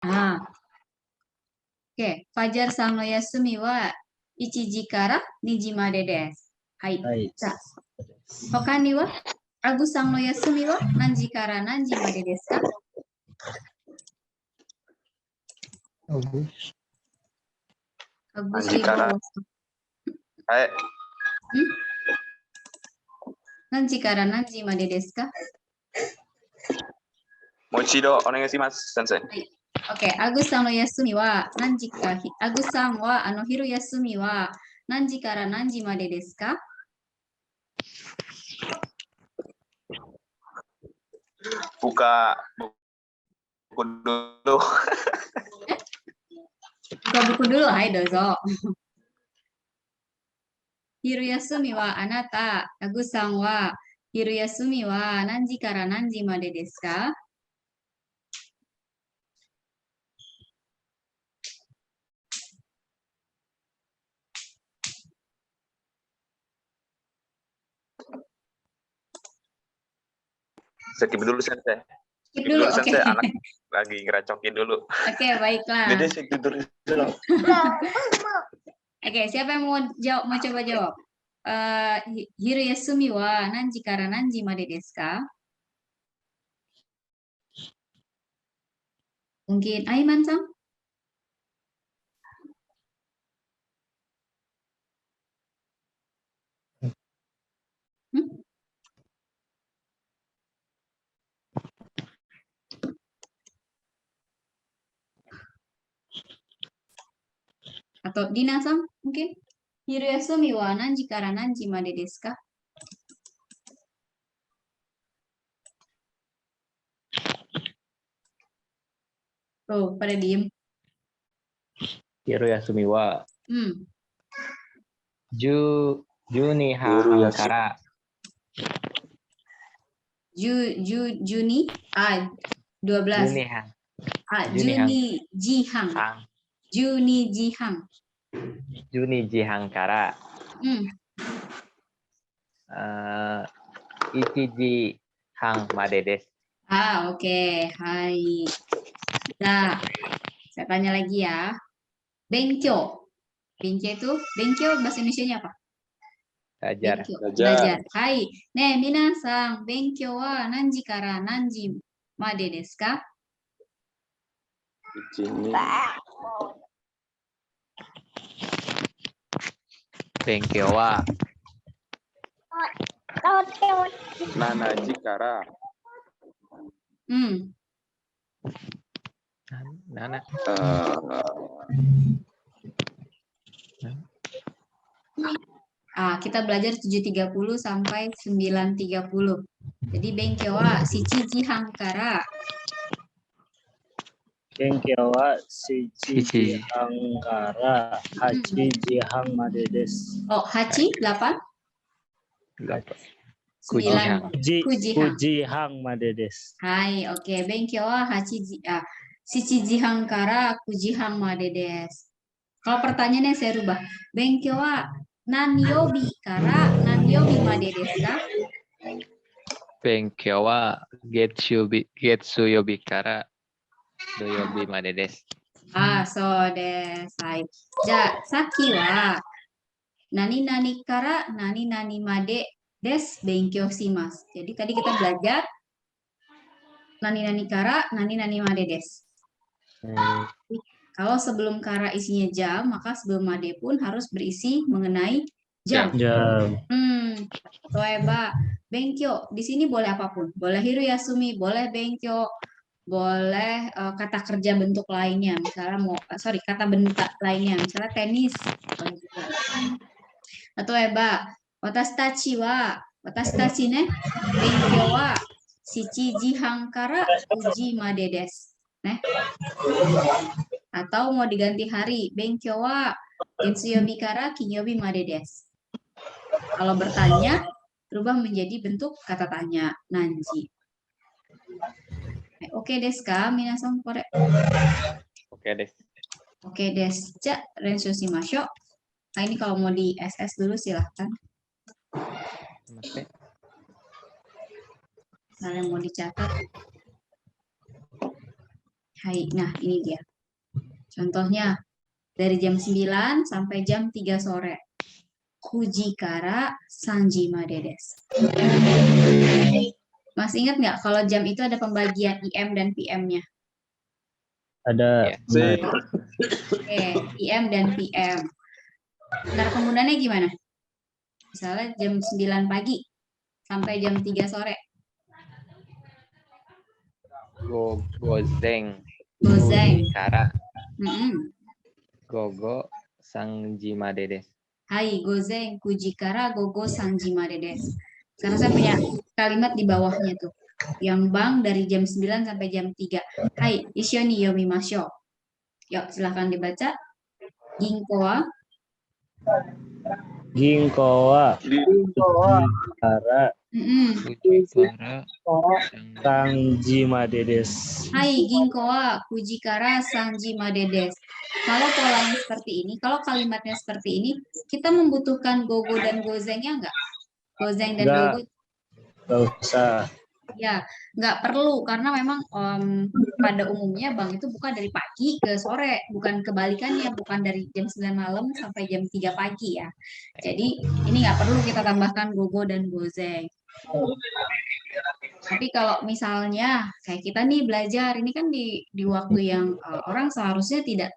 Ah, oke. Fajar san no yasumi wa 1時から2時までです。はい。はい。さあ、他にはアグさんの休みは何時から何時までですか？アグシは何時から何時までですか？もう一度お願いします、先生。はい。OK。アグさんの休みは何時か、アグさんは昼休みは何時から何時までですか？buka buku dulu. buka buku dulu, hai dozo. 昼休みはあなた、アグさんは昼休みは何時から何時までですか？Skip dulu, sensei. Skip dulu, oke. Sensei. Anak lagi ngeracokin dulu. Oke, baiklah. Dede skip tidur dulu. Oke, siapa yang mau jawab, mau coba jawab? Hiru yasumi wa nanji kara nanji made desu ka? Mungkin Aiman-san? Hmm? Atau Dina-san mungkin? Hiru yasumi wa nanji kara nanji made desu ka? Oh, pada diem. Hiru yasumi wa 12半から Juni? 12. 12半 Juni Jihang. 半 Juni Jihang. 12時半から 1時半までです。Oke. Hai. Nah, saya tanya lagi ya. Benkyo. Benkyo bahasa Indonesianya apa? Belajar. Belajar. Hai. Ne, minasan, benkyo wa nanji kara nanji made desu ka? Benkyo wa 7時から 7 kita belajar 7.30 sampai 9.30. Jadi benkyo wa shichiji han kara. Benkyo wa shichiji han kara 8時半までです。Oh, hachi 8? 9 9時半までです。Hai, oke. Benkyo wa shichiji han kara 9時半までです。Kalau pertanyaannya saya rubah. Benkyo wa nanyobi kara nanyobi made desu ka? Benkyo wa getsu yobi kara doyobi made desu. So desu. Hai. Saki wa nani nani kara nani nani made desu benkyo shimasu. Jadi tadi kita belajar nani nani kara nani nani made desu. Kalau sebelum kara isinya jam, maka sebelum made pun harus berisi mengenai jam. Toeba, benkyo. Di sini boleh apapun. Boleh hiru yasumi, boleh benkyo, boleh kata kerja bentuk lainnya. Misalnya kata bentuk lainnya. Misalnya tenis. Toeba, watashi tachi ne, benkyo wa 7時半から9時までです。Atau mau diganti hari, benkyo wa gensuyobi kara kinyobi made desu. Kalau bertanya, berubah menjadi bentuk kata tanya, nanji. Oke desu ka, minasan kore? Oke desu. Oke desu. Ja, renshu shimashou. Nah, ini kalau mau di SS dulu silahkan. Nah, yang mau dicatat. Hai. Nah, ini dia. Contohnya dari jam 9 sampai jam 3 sore. Kujikara sanjima dedes. Masih ingat nggak kalau jam itu ada pembagian IM dan PM-nya? Ada Ya. Oke, IM dan PM. Cara penggunaannya gimana? Misalnya jam 9 pagi sampai jam 3 sore. Gozeng. Gozeng. Kara. Mm-mm. Gogo sangjima dedes. Hai, gozeng, kujikara, gogo, sanjima dedes. Karena saya punya kalimat di bawahnya tuh. Yang bang dari jam 9 sampai jam 3. Hai, isyo ni yomimasho. Yuk, silahkan dibaca. Ginko Ginkowa Kara Mm-mm. Kujikara sangjima dedes. Hai, ginkoa, kujikara, sanjima dedes. Kalau polanya seperti ini, kalau kalimatnya seperti ini, kita membutuhkan gogo dan gozengnya nggak? Gozeng dan Nggak. gogo Gak usah. ya, nggak perlu karena memang pada umumnya bank itu buka dari pagi ke sore, bukan kebalikannya, bukan dari jam 9 malam sampai jam 3 pagi ya. Jadi ini nggak perlu kita tambahkan gogo dan gozeng. Tapi kalau misalnya kayak kita nih belajar, ini kan di waktu yang orang seharusnya tidak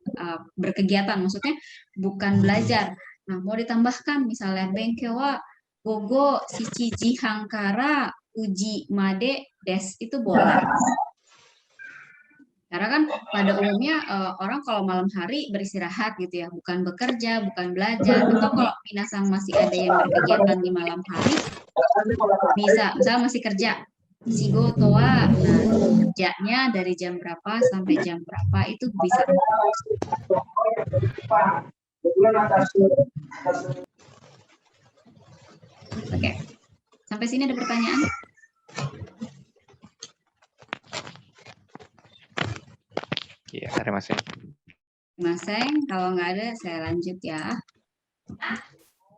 berkegiatan, maksudnya bukan belajar. Nah, mau ditambahkan misalnya bengkewa, gogo, shichiji hangkara, uji made des itu boleh. Karena kan pada umumnya orang kalau malam hari beristirahat gitu ya, bukan bekerja, bukan belajar. Atau kalau minasang masih ada yang berkegiatan di malam hari, bisa, misalnya masih kerja, Shigo toa, nah kerjanya dari jam berapa sampai jam berapa itu bisa. Oke, sampai sini ada pertanyaan? Iya, ada Mas. Mas Seng, kalau nggak ada saya lanjut ya.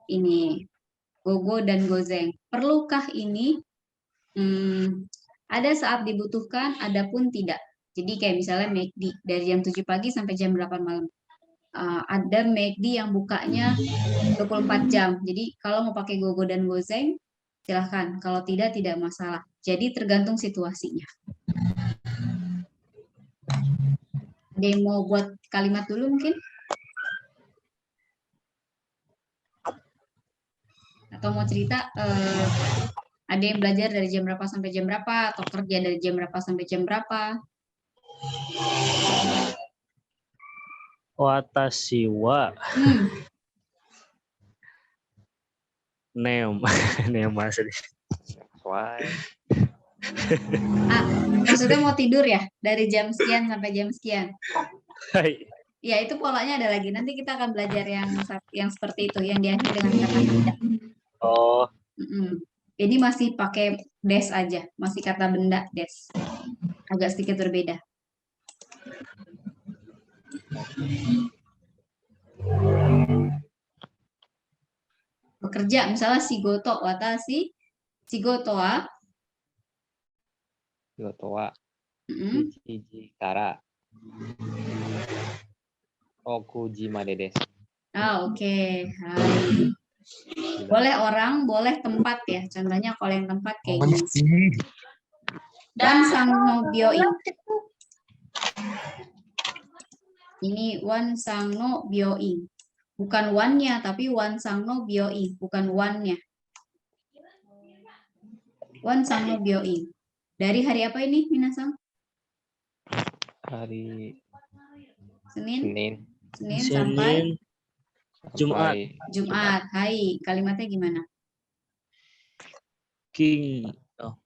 Ini gogo dan gozeng. Perlukah ini? Ada saat dibutuhkan, ada pun tidak. Jadi kayak misalnya McD dari jam 7 pagi sampai jam 8 malam. Ada McD yang bukanya 24 jam. Jadi kalau mau pakai gogo dan gozeng, silahkan. Kalau tidak, tidak masalah. Jadi tergantung situasinya. Ada yang mau buat kalimat dulu mungkin? Atau mau cerita, ada yang belajar dari jam berapa sampai jam berapa, atau kerja dari jam berapa sampai jam berapa? Watashi wa Wah, Maksudnya mau tidur ya? Dari jam sekian sampai jam sekian? Hai. Ya, itu polanya ada lagi. Nanti kita akan belajar yang seperti itu, yang diakhiri dengan kata benda. Oh, Ini masih pakai des aja, masih kata benda des. Agak sedikit berbeda. Bekerja, misalnya shigoto, watashi, shigotoa, Yotowa, Ichiji Kara, Okujima dedes. Oke. Hai. Boleh orang, boleh tempat ya. Contohnya kalau yang tempat kayak gini. Dan sang no byoin. Ini wan sang no byoin. Bukan one-nya, tapi wan sang no byoin. Bukan one-nya. Wan sang no byoin. Dari hari apa ini, Minasang? Hari Senin Senin, sampai Jumat. Jumat. Hai, kalimatnya gimana? King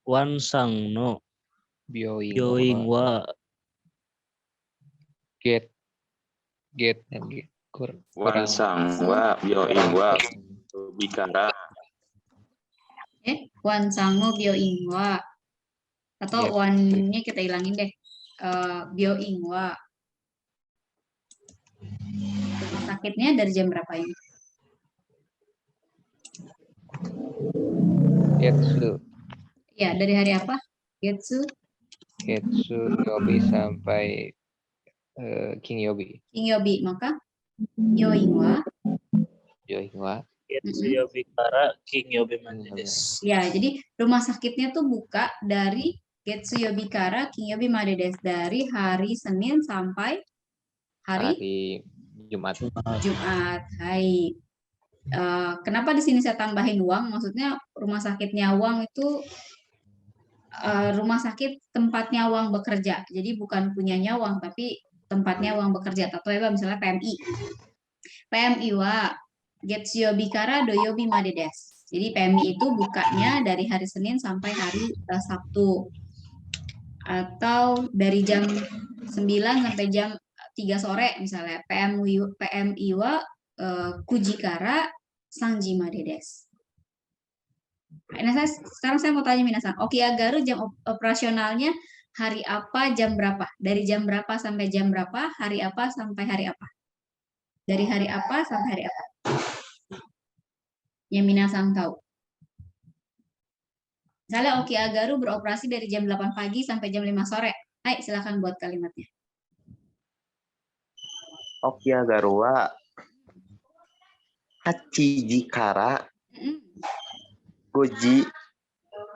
wan sang no Byoing wa get kurang Wansang wa byoing wa bikara. Wan sang no byoing wa. Atau one-nya kita hilangin deh. Byoing wa. Sakitnya dari jam berapa ini? Getsu. Ya, dari hari apa? Getsu Yobi sampai King Yobi. King Yobi, maka yoing wa. Yoing wa. Getsu Yobi Kara King Yobi Made desu. Ya, jadi rumah sakitnya tuh buka dari Getsu Yobikara King Yobi Made desu, dari hari Senin sampai hari Hari Jumat. Jumat. Hai. Kenapa di sini saya tambahin uang? Maksudnya rumah sakitnya uang itu rumah sakit tempatnya uang bekerja. Jadi bukan punyanya uang, tapi tempatnya uang bekerja. Atau misalnya PMI. PMI wa Getsu Yobikara Doyobi Made desu. Jadi PMI itu bukanya dari hari Senin sampai hari Sabtu. Atau dari jam 9 sampai jam 3 sore misalnya. PMI wa Kujikara Sanji Made desu. Nah, sekarang saya mau tanya minasan, Okiagaru jam operasionalnya hari apa, jam berapa? Dari jam berapa sampai jam berapa? Hari apa sampai hari apa? Dari hari apa sampai hari apa? Yang minasan tahu. Misalnya Okiagaru beroperasi dari jam 8 pagi sampai jam 5 sore. Hai, silakan buat kalimatnya. Okiagaru wa Hachiji kara Mm-mm. Goji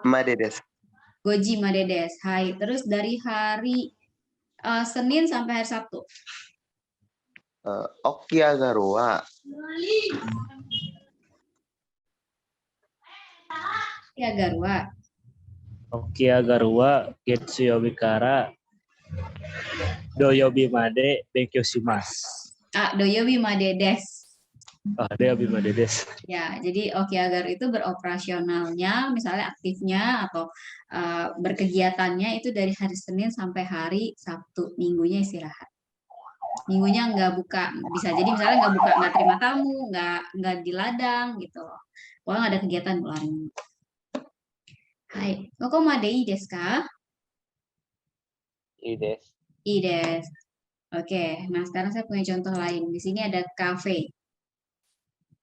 Made desu. Goji Made desu. Hai, terus dari hari Senin sampai hari Sabtu. Okiagaru wa Okiagaru wa Okiagaru wa Getsu Yobi Kara Doyobi Made Benkyoshimasu. Doyobi Made desu. Doyobi Made desu. Ya, jadi Okiagaru itu beroperasionalnya, misalnya aktifnya atau berkegiatannya itu dari hari Senin sampai hari Sabtu, minggunya istirahat. Minggunya nggak buka, bisa jadi misalnya nggak buka, nggak terima tamu, nggak di ladang gitu. Pokoknya nggak ada kegiatan hari Minggu. Hai, kokomade ii desu ka? Ii desu. Ii desu. Oke, nah sekarang saya punya contoh lain. Di sini ada kafe.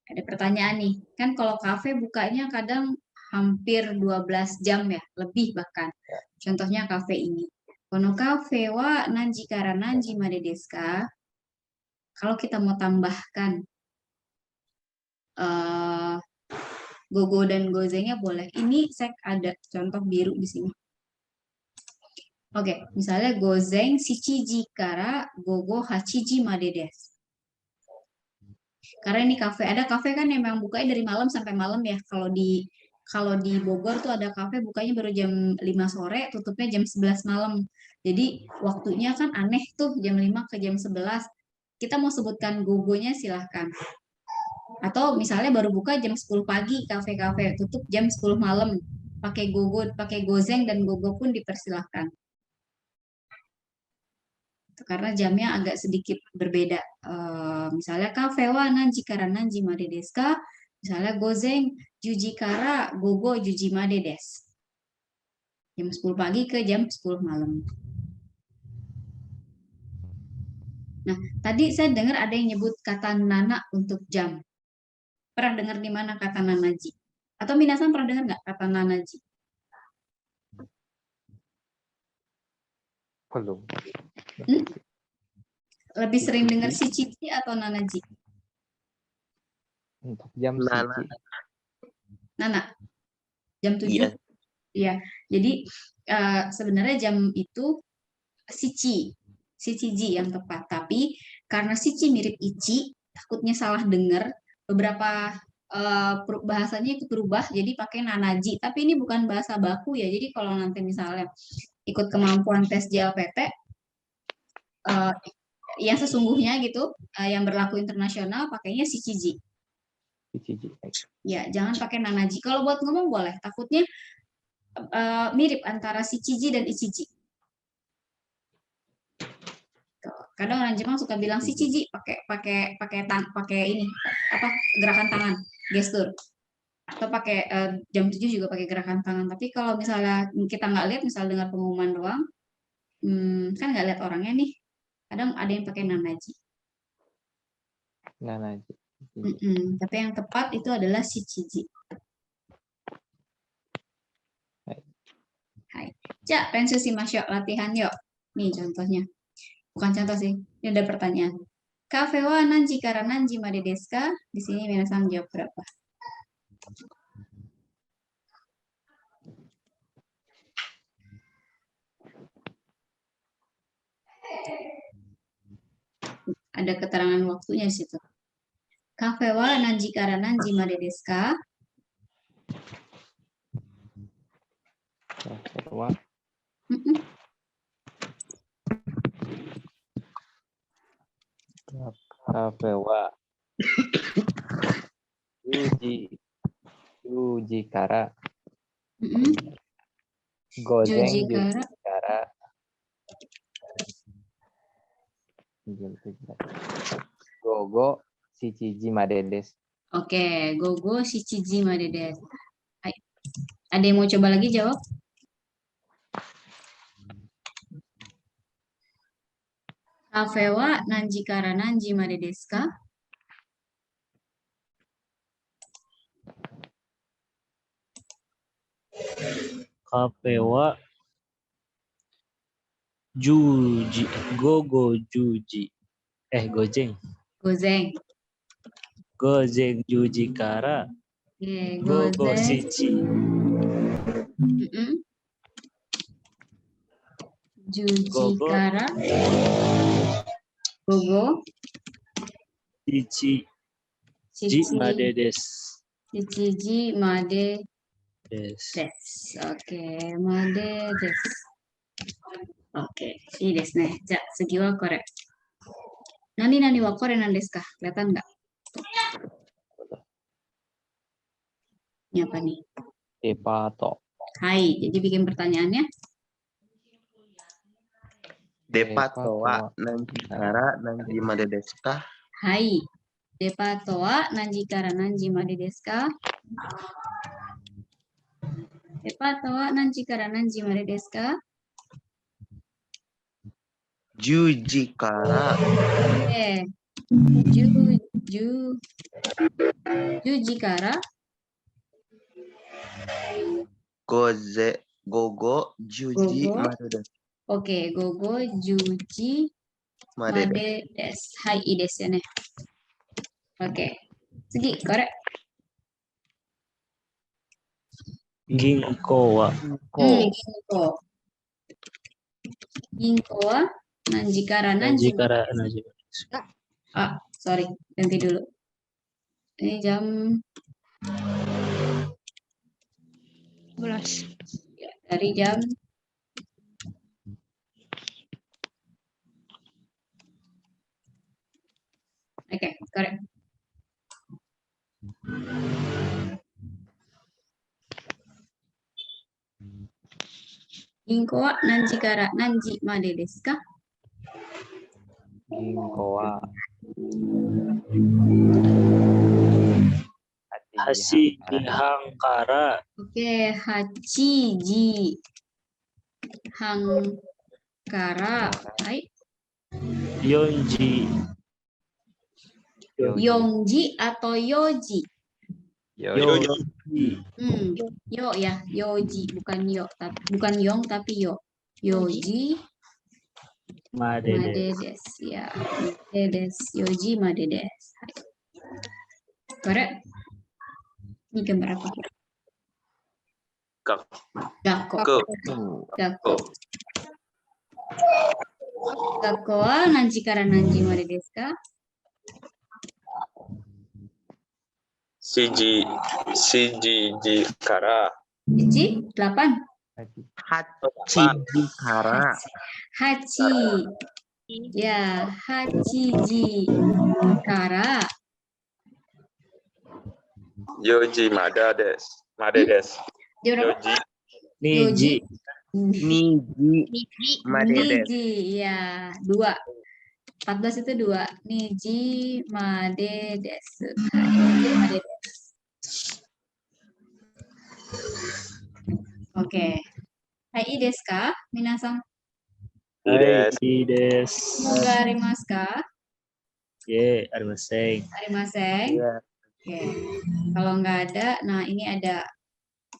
Ada pertanyaan nih, kan kalau kafe bukanya kadang hampir 12 jam ya, lebih bahkan. Contohnya kafe ini. Kono kafe wa nanji kara nanji made desu ka? Kalau kita mau tambahkan gogo dan gozengnya boleh. Ini saya ada contoh biru di sini. Oke, misalnya gozeng shichiji kara gogo hachiji made desu. Karena ini kafe, ada kafe kan yang memang bukanya dari malam sampai malam ya. Kalau di Bogor tuh ada kafe bukanya baru jam 5 sore, tutupnya jam 11 malam. Jadi waktunya kan aneh tuh jam 5 ke jam 11. Kita mau sebutkan gogonya silahkan. Atau misalnya baru buka jam 10 pagi kafe-kafe, tutup jam 10 malam. Pakai gogo, pakai gozeng dan gogo pun dipersilahkan. Karena jamnya agak sedikit berbeda. Misalnya kafe wa nanji kara nanji made desu ka? Misalnya gozeng juji kara gogo juji made desu. Jam 10 pagi ke jam 10 malam. Nah, tadi saya dengar ada yang nyebut kata nana untuk jam. Pernah dengar di mana kata nanaji? Atau minasan pernah dengar nggak kata nanaji? Belum. Lebih sering dengar shichichi atau nanaji? Untuk jam Nana. shichi. Nana. Jam 7. Iya. Iya. Jadi sebenarnya jam itu shichiji yang tepat. Tapi karena shichi mirip ichi, takutnya salah dengar, beberapa bahasanya ikut berubah jadi pakai nanaji. Tapi ini bukan bahasa baku ya. Jadi kalau nanti misalnya ikut kemampuan tes JLPT yang sesungguhnya gitu, yang berlaku internasional pakainya shichiji. Shichiji. Ya, jangan pakai nanaji. Kalau buat ngomong boleh, takutnya mirip antara shichiji dan ichiji. Kadang orang Jepang suka bilang shichiji pakai ini apa gerakan tangan, gestur. Atau pakai jam 7 juga pakai gerakan tangan. Tapi kalau misalnya kita nggak lihat, misal dengar pengumuman doang, kan nggak lihat orangnya nih. Kadang ada yang pakai nanaji. Nanaji. Tapi yang tepat itu adalah shichiji. Hai. Ja, pensu shimashou, latihan yuk. Nih contohnya. Bukan contoh sih. Ini ada pertanyaan. Kafe wa nanji kara nanji made desu ka? Di sini minasan jawab berapa? Ada keterangan waktunya di situ. Kafe wa nanji kara nanji made desu ka? Wa Mm-mm. kafe wa Yuji kara Mm-mm. Gozeng Juji Yuji kara. kara Gogo Shichiji made desu. Oke, gogo shichiji made desu. Hai. Ada yang mau coba lagi jawab? Kafe wa nanji kara nanji made desu ka? Kafe wa Juji, Gogo Juji. Gojeng. Gozeng. Gojeng Juji Kara. Oke, Gogo gozeng. Shichi. Mm-mm. Juji Gogo. kara. Gogo. Shichi. Ji Shichi. made desu. Shichiji made Desu. desu. Oke, made desu. Oke,いいですね。じゃあ次はこれ。何々はこれなんですか? Kelihatan nggak? Ini apa nih? Depato. Hai, jadi bikin pertanyaannya. Depato wa nanji kara nanji made desu ka? Hai. Depato wa nanji kara nanji made desu ka? Depato wa nanji kara nanji made desu ka? Juji kara Oke. Juji kara. gogo juji Gogo. made desu. Oke, gogo juji Made desu. made desu. Hai,いいですよね. Oke. 次、これ。 Ginko wa Ginko. Ginko wa nanji kara Nanji nanji. Kara Nanji. Ah, sorry, ganti dulu. Ini jam 11. Ya, dari jam Oke, correct. Ginko wa nanji kara nanji made desu ka? Ginko wa Hashiji Hangkara. Oke, hachiji hangkara. Hai. Yonji. Yongji atau yoji? Yoji. Yo ya, yoji bukan yo, tapi bukan yong tapi yo. Yoji Made desu. madedes ya. Madedes, yoji madedes. Correct. Ini gambar apa? Gakko. Gakko. Gakko wa nanji kara nanji made desu ka? Shiji kara. Ichi 8. Hachiji kara. Hachi. Ya, hachiji kara. Yoji made desu. Dia berapa? Niji. Niji made desu. Niji, ya, 2. 14 itu 2. Niji made desu. Niji made desu. Oke. Hai, ii desu ka? Minasan. Ii desu. Semoga arimasu ka? Ye, arimasen. Arimasen. Iya. Oke. Kalau nggak ada, nah ini ada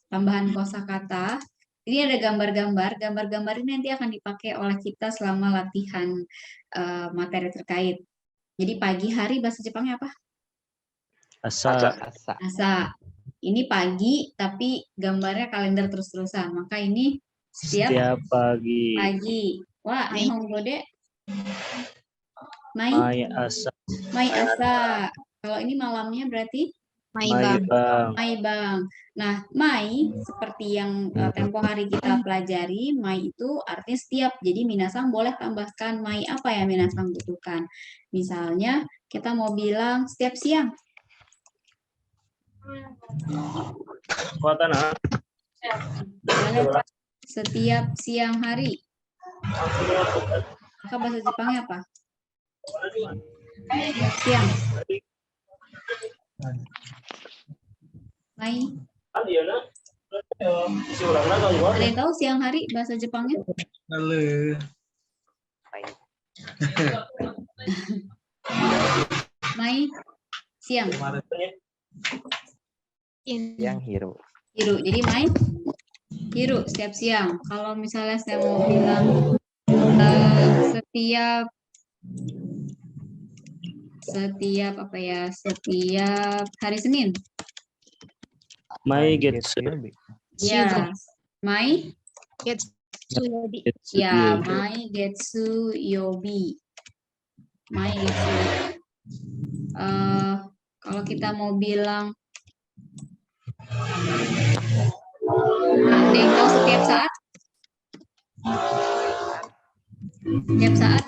tambahan kosakata. Ini ada gambar-gambar. Gambar-gambar ini nanti akan dipakai oleh kita selama latihan materi terkait. Jadi pagi hari bahasa Jepangnya apa? Asa. Asa. Asa. Ini pagi tapi gambarnya kalender terus-terusan. Maka ini Setiap pagi. pagi. Wah, Nihongo de Mai Asa. Mai asa. Kalau ini malamnya berarti Bang. Mai bang. Nah, Mai seperti yang tempo hari kita pelajari, Mai itu artinya setiap. Jadi minasang boleh tambahkan Mai apa ya minasang butuhkan. Misalnya kita mau bilang setiap siang. Kuatan Boleh setiap siang hari. Maka bahasa Jepangnya apa? Siang. Mai. Ada yang tahu siang hari bahasa Jepangnya? Mai. Siang. Yang hiro. Hiru. Jadi Mai. Hiru setiap siang. Kalau misalnya saya mau bilang setiap apa ya? Setiap hari Senin. Mai Getsu. Ya. Mai. Ya, Mai Getsu Yobi. Mai Getsu. Kalau kita mau bilang Dengko setiap saat. Setiap saat.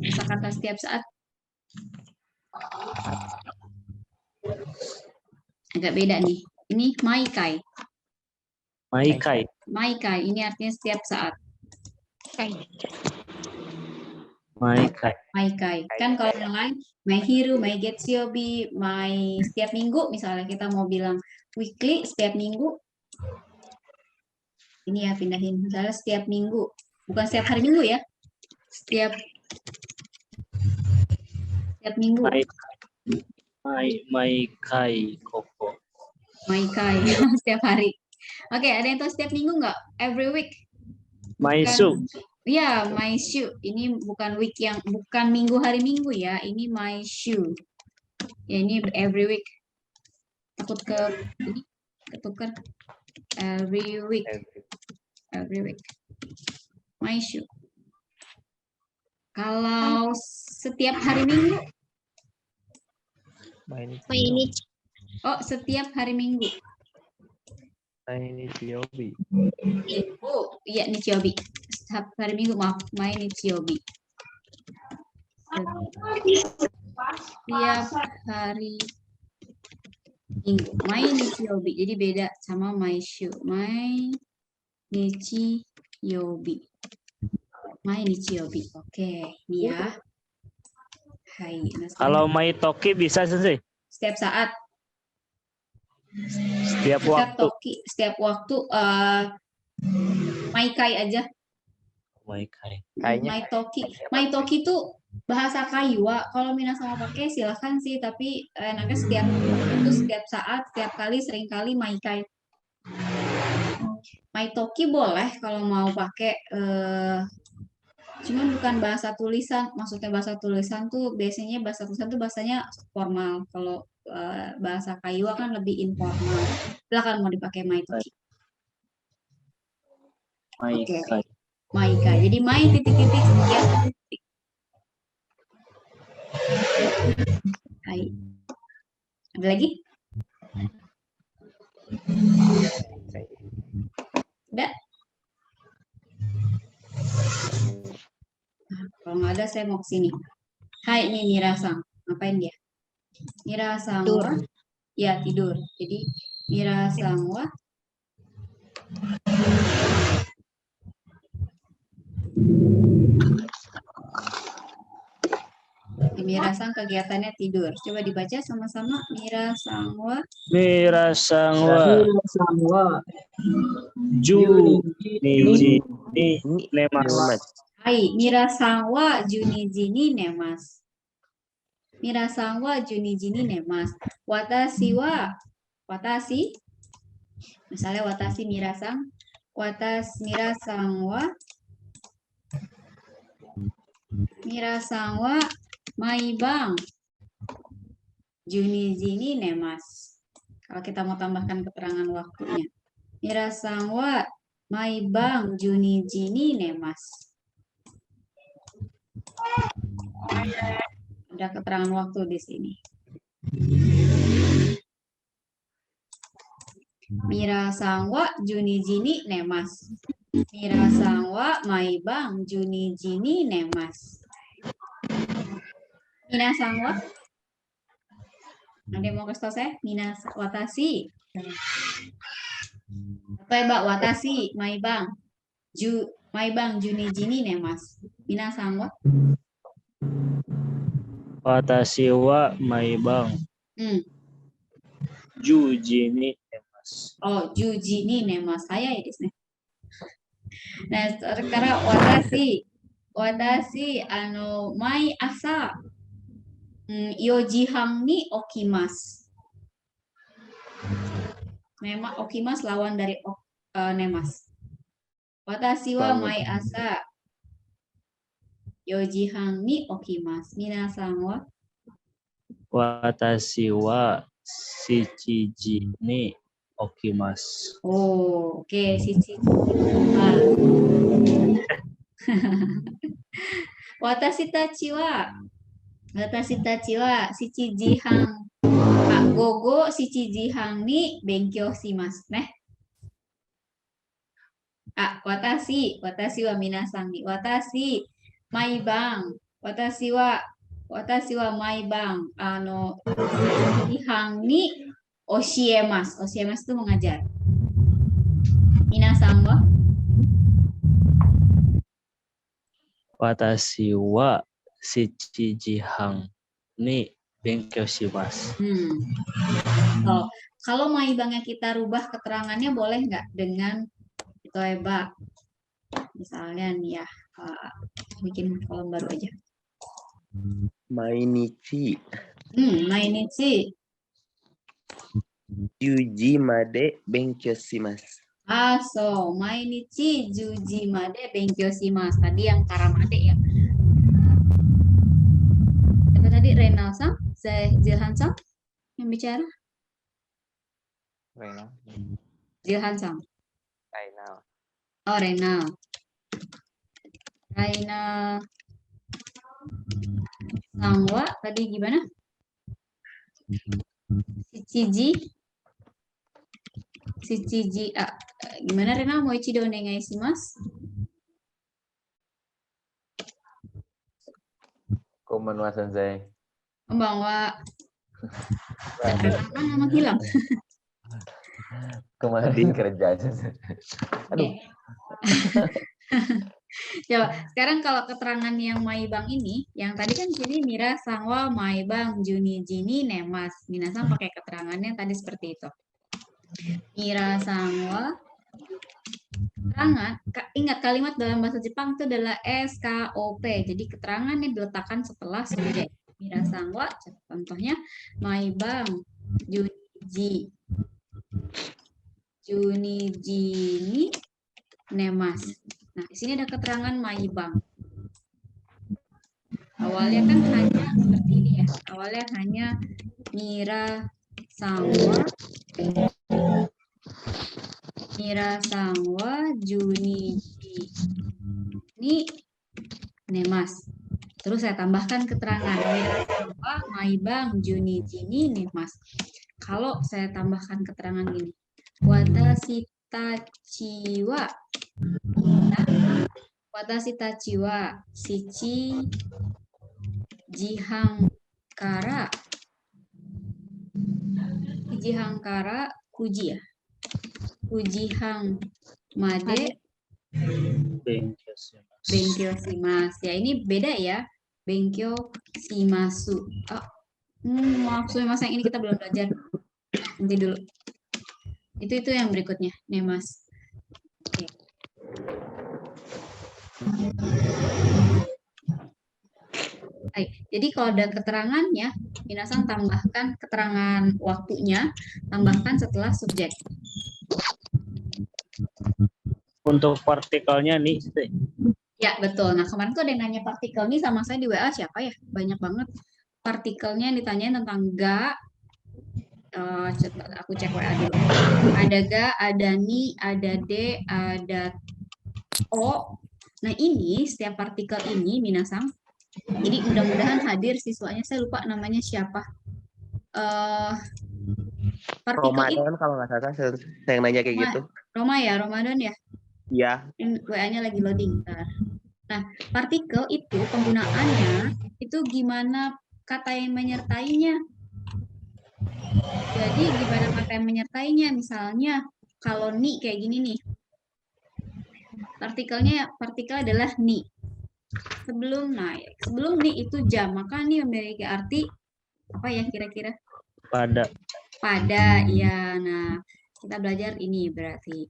Kata-kata setiap saat. Agak beda nih. Ini Maikai. Maikai. Maikai ini artinya setiap saat. Maikai. Maikai. Kan kalau yang lain Maihiru, Maigetsuyobi, setiap minggu misalnya kita mau bilang weekly setiap minggu. Ini ya pindahin misalnya setiap minggu. Bukan setiap hari Minggu ya. Setiap minggu. Maikai Koko. Maikai setiap hari. Oke, ada yang tahu setiap minggu nggak? Every week. Maisu. Iya, Maishu. Ini bukan week bukan minggu hari Minggu ya. Ini Maishu. Ya, ini every week. Takut ketukar. Every week. Every week. Maishu. Kalau setiap hari Minggu. Oh, setiap hari Minggu. Nichiobi. Oh, iya Nichiobi. Setiap hari Minggu, maaf. Nichiobi. Setiap hari Minggu. Nichiobi. Jadi beda sama Maishu. Nichiobi. Nichiobi. Oke, ini ya. Hai. Kalau Maitoki bisa sih? Setiap saat. Setiap waktu Maikai aja. Maikai. Maitoki itu bahasa Kaiwa. Kalau minasang mau pakai silahkan sih, tapi enaknya setiap saat, setiap kali, sering kali Maikai. Maitoki boleh kalau mau pakai cuman bukan bahasa tulisan. Maksudnya bahasa tulisan tuh biasanya bahasanya formal. Kalau bahasa Kaiwa kan lebih informal. Silakan mau dipakai Maitoki. Maikai. Maikai. Jadi Mai titik-titik setiap titik. Hai. Ada lagi? Ada? Kalau nggak ada saya mau ke sini. Hai, ini Nirasang. Ngapain dia? Nirasang wa. Ya, tidur. Jadi Nirasang wa. Mirasang kegiatannya tidur. Coba dibaca sama-sama. Mirasang wa. Juniji ni nemasu. Hai, Mirasang wa juniji ni nemasu. Mirasang wa juniji ni nemasu. Watashi wa Watashi. Misalnya watashi mirasang. Watashi mirasang wa maibang junichi ni nemasu. Kalau kita mau tambahkan keterangan waktunya. Mirasang wa maibang junichi ni nemasu. Ada keterangan waktu di sini. Mirasang wa junichi ni nemasu. Mirasang wa maibang junichi ni nemasu. Minasang wa? Ada yang mau kasih tau saya? Watashi. Coba watashi maibang junichi ni nemasu. Minasang wa? Watashi wa maibang juji ni nemasu. Oh, juji ni nemasu. Saya ya desu ne. Nah, sekarang watashi mai asa 4時半に起きます. Memang okimas lawan dari nemas. Watashi wa mai asa 4時半に起きます. Minasan wa? Watashi wa 7時に起きます. Oh, oke. Shichi. Watashi tachi wa 7時半 午後7時半に勉強しますね。私は皆さんに、私毎晩毎晩7時半に教えます。教えますitu mengajar. 皆さんは? Watashi wa 7時半に勉強します. Oh, kalau maibangnya kita rubah keterangannya boleh nggak dengan toeba? Misalnya nih ya, bikin kolom baru aja. Mainichi. Mainichi. 10時まで勉強します. So, mainichi 10時まで勉強します. Tadi yang karamade ya. Apa tadi Renal-san? Zilhan-san yang bicara? Renal. Zilhan-san. Renal. Oh, Renal. Sangwa tadi gimana? Shichiji. Gimana Renal? Mau ichido onegai shimasu? Konbanwa Sensei. Konbanwa. Kan memang hilang. Kemarin kerja. Aduh. Coba, sekarang kalau keterangan yang maibang ini, yang tadi kan sini Mira Sangwa maibang junichi ni nemas. Minasan pakai keterangannya tadi seperti itu. Mira Sangwa keterangan, ingat kalimat dalam bahasa Jepang itu adalah SKOP. Jadi keterangannya diletakkan setelah subjek. Mira Sangwa, contohnya maibang junichi ni nemas. Nah, di sini ada keterangan maibang. Awalnya kan hanya seperti ini ya. Awalnya hanya Mira Sangwa junichi ni nemas. Terus saya tambahkan keterangan Mira Sangwa maibang junichi ni nemas. Kalau saya tambahkan keterangan gini. Watashi tachi wa 7時半から9時や。9時半まで勉強します. Ya, ini beda ya. Benkyou shimasu. Maaf, sumimasen, ini kita belum belajar. Nanti dulu. Itu yang berikutnya, nemas. Oke. Jadi kalau ada keterangannya, Minasan tambahkan keterangan waktunya, tambahkan setelah subjek. Untuk partikelnya nih, Ya, betul. Nah, kemarin tuh ada yang nanya partikel nih sama saya di WA, siapa ya? Banyak banget partikelnya yang ditanyain tentang ga. Aku cek WA dulu. Ada ga, ada ni, ada d, ada o. Nah, ini setiap partikel ini Minasang. Jadi mudah-mudahan hadir siswanya. Saya lupa namanya siapa. Partikel itu Ramadan kalau nggak salah saya yang nanya kayak gitu. Ramadan ya. Iya. WA-nya lagi loading. Bentar. Nah, partikel itu penggunaannya itu gimana kata yang menyertainya. Jadi gimana kata yang menyertainya? Misalnya kalau ni kayak gini nih. Partikel adalah ni. Sebelum ni itu jam, maka ni memiliki arti apa ya kira-kira? pada. Ya. Nah, kita belajar ini berarti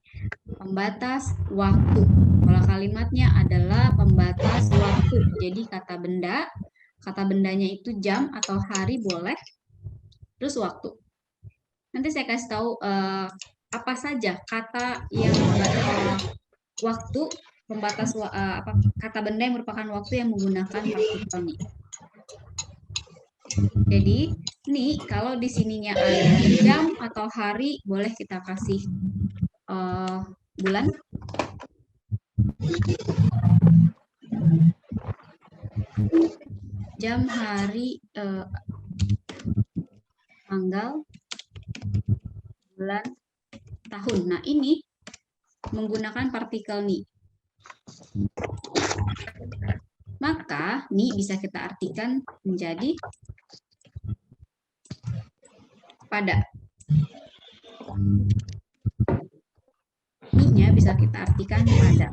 pembatas waktu. Pola kalimatnya adalah pembatas waktu. Jadi kata bendanya itu jam atau hari boleh, terus waktu. Nanti saya kasih tahu apa saja kata yang waktu, pembatas kata benda yang merupakan waktu yang menggunakan partikel ni. Jadi, nih kalau di sininya ada jam atau hari, boleh kita kasih bulan. Jam, hari, tanggal, bulan, tahun. Nah, ini menggunakan partikel ni. Maka, ni bisa kita artikan menjadi pada. Ni-nya bisa kita artikan pada.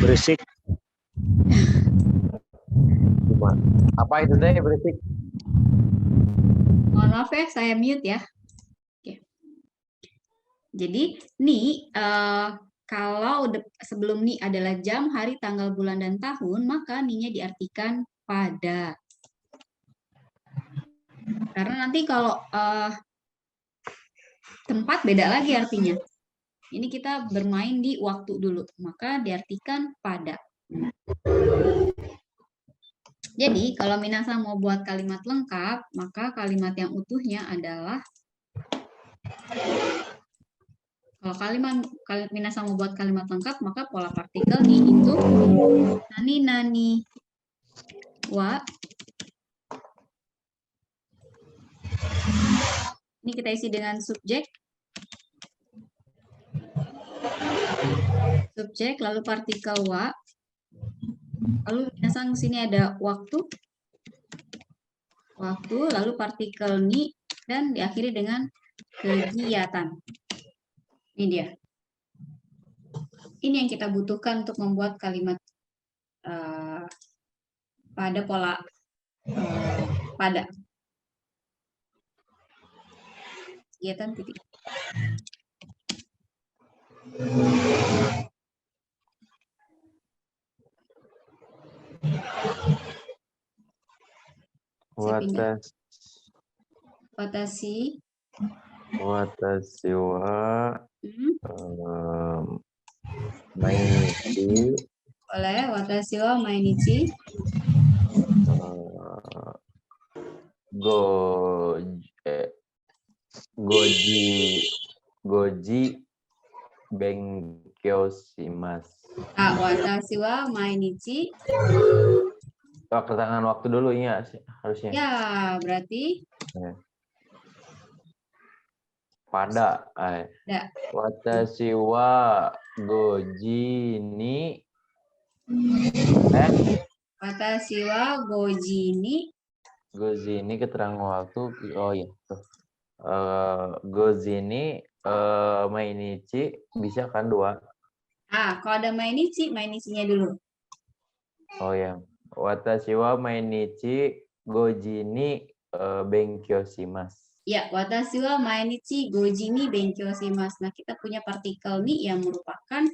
Berisik. Apa itu deh berisik? Mohon maaf ya, saya mute ya. Oke. Jadi, ni kalau sebelum ni adalah jam, hari, tanggal, bulan, dan tahun, maka ni-nya diartikan pada. Karena nanti kalau tempat beda lagi artinya. Ini kita bermain di waktu dulu, maka diartikan pada. Jadi, kalau Minasang mau buat kalimat lengkap, maka kalimat yang utuhnya adalah kalau Minasang mau buat kalimat lengkap, maka pola partikel ni itu nani wa. Ini kita isi dengan subjek. Subjek, lalu partikel wa. Lalu Minasang sini ada waktu. Lalu partikel ni, dan diakhiri dengan kegiatan. Ini dia. Ini yang kita butuhkan untuk membuat kalimat pada pola pada. Kegiatan titik. Watashi wa mainichi. Oleh watashi wa mainichi goji benkyou shimasu. Watashi wa mainichi. Keterangan waktu dulu ya harusnya. Ya, berarti pada. Watashi wa goji ni. Watashi wa goji ni. Goji ni keterangan waktu. Oh iya. Goji ni mainichi bisa kan 2. Kalau ada mainichinya dulu. Oh ya. Watashi wa mainichi goji ni benkyou shimasu. Ya, watashi wa mainichi goji ni benkyou shimasu. Nah, kita punya partikel ni yang merupakan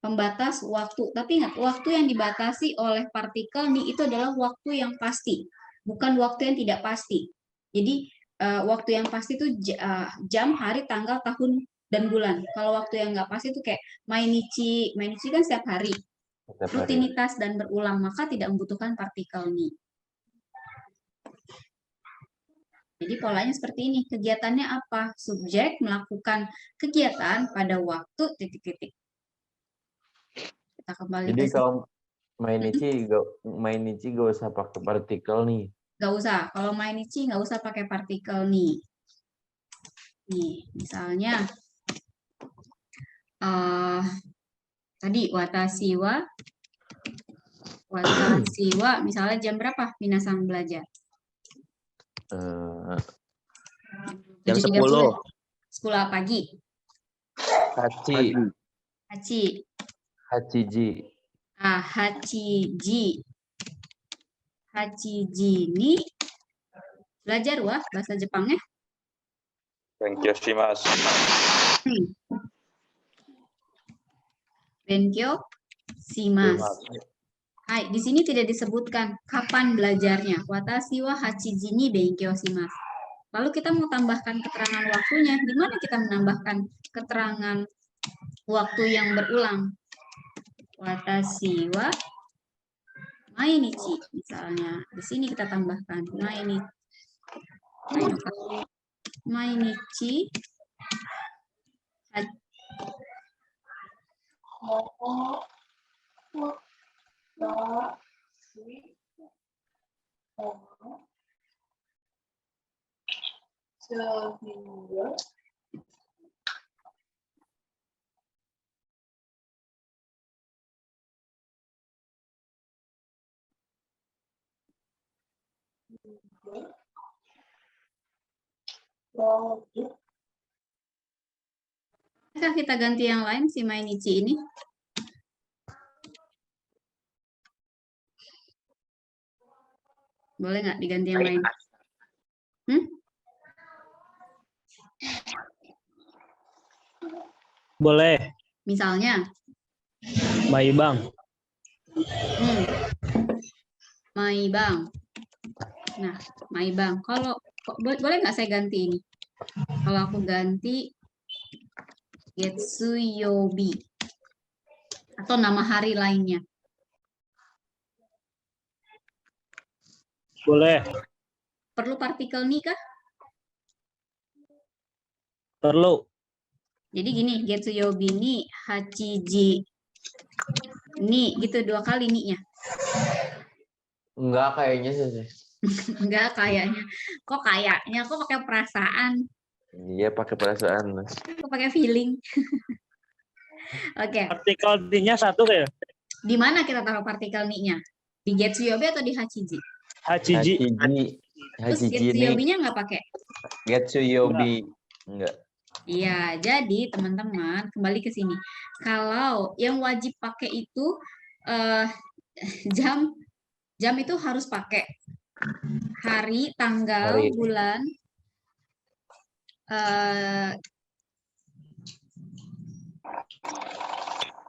pembatas waktu. Tapi ingat, waktu yang dibatasi oleh partikel ni itu adalah waktu yang pasti, bukan waktu yang tidak pasti. Jadi waktu yang pasti itu jam, hari, tanggal, tahun, dan bulan. Kalau waktu yang nggak pasti itu kayak mainichi kan setiap hari, rutinitas dan berulang, maka tidak membutuhkan partikel ni. Jadi polanya seperti ini. Kegiatannya apa? Subjek melakukan kegiatan pada waktu titik-titik. Kita kembali Jadi ke kalau mainichi gak usah pakai partikel nih. nggak usah. Kalau mainichi nggak usah pakai partikel nih. Nih, misalnya tadi watashi wa misalnya jam berapa Minasang belajar? Jam 10. 10 pagi. Hachiji. Hachiji ni belajar wah bahasa Jepangnya. Benkyo shimasu. Benkyo shimasu. Hai, di sini tidak disebutkan kapan belajarnya. Watashi wa hachiji ni benkyo shimasu. Lalu kita mau tambahkan keterangan waktunya. Di mana kita menambahkan keterangan waktu yang berulang? Watashi wa mainichi misalnya. Di sini kita tambahkan mainichi Bisa kita ganti yang lain si mainichi ini? Boleh nggak diganti yang lain? Boleh. Misalnya? Maibang. Maibang. Nah, maibang. Kalau boleh nggak saya ganti ini? Kalau aku ganti Getsuyobi atau nama hari lainnya. Boleh. Perlu partikel ni kah? Perlu. Jadi gini, Getsuyobi ni hachiji ni gitu 2 kali ni-nya. Enggak kayaknya sih. Enggak kayaknya. Kok kayaknya? Kok pakai perasaan? Iya pakai perasaan, Mas. Kok pakai feeling? Oke. Partikel D-nya 1 kayak? Di mana kita taruh partikel ni-nya? Di Getsuyobi atau di hachiji? Hachiji. Terus Hachiji Getsuyobi-nya nggak pakai? Getsuyobi. Enggak. Iya, jadi teman-teman kembali ke sini. Kalau yang wajib pakai itu jam itu harus pakai hari, tanggal, bulan.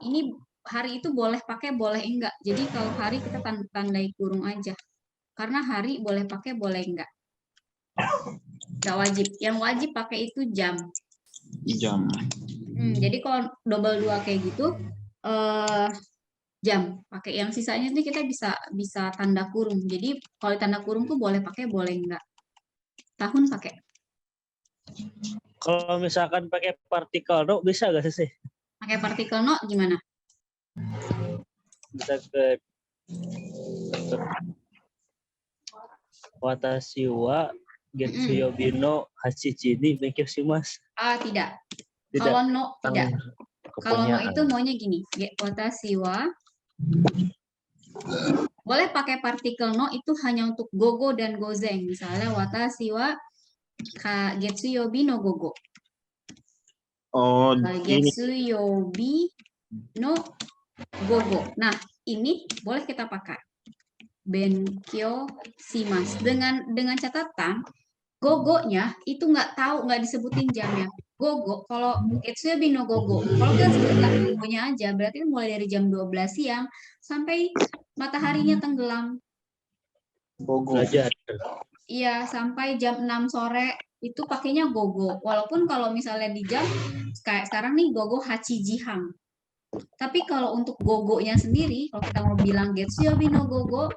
Ini hari itu boleh pakai, boleh enggak. Jadi kalau hari kita tandai kurung aja. Karena hari boleh pakai, boleh enggak. Enggak wajib. Yang wajib pakai itu jam. Jadi kalau double 2 kayak gitu, jam. Pakai yang sisanya nih kita bisa tanda kurung. Jadi kalau tanda kurung tuh boleh pakai, boleh enggak. Tahun pakai. Kalau misalkan pakai partikel no bisa gak sih? Pakai partikel no gimana? Bisa ke watashi wa Getsuyobi no hachiji ni benkyo shimasu. Tidak. Tidak. Kalau no tidak. Kalau no Kepunyaan. itu maunya gini, watashi wa boleh pakai partikel no itu hanya untuk gogo dan gozeng. Misalnya watashi wa Getsuyobi no gogo. Oh, ini. Getsuyobi no gogo. Nah, ini boleh kita pakai. Benkyo shimasu. Dengan catatan gogonya itu nggak disebutin jamnya. gogo, kalau Getsuyobi no gogo, kalau kita sebutkan gogonya aja, berarti mulai dari jam 12 siang sampai mataharinya tenggelam. Belajar. Iya, sampai jam 6 sore itu pakainya gogo. Walaupun kalau misalnya di jam, kayak sekarang nih gogo hachijihang. Tapi kalau untuk gogonya sendiri, kalau kita mau bilang Getsuyobi no gogo,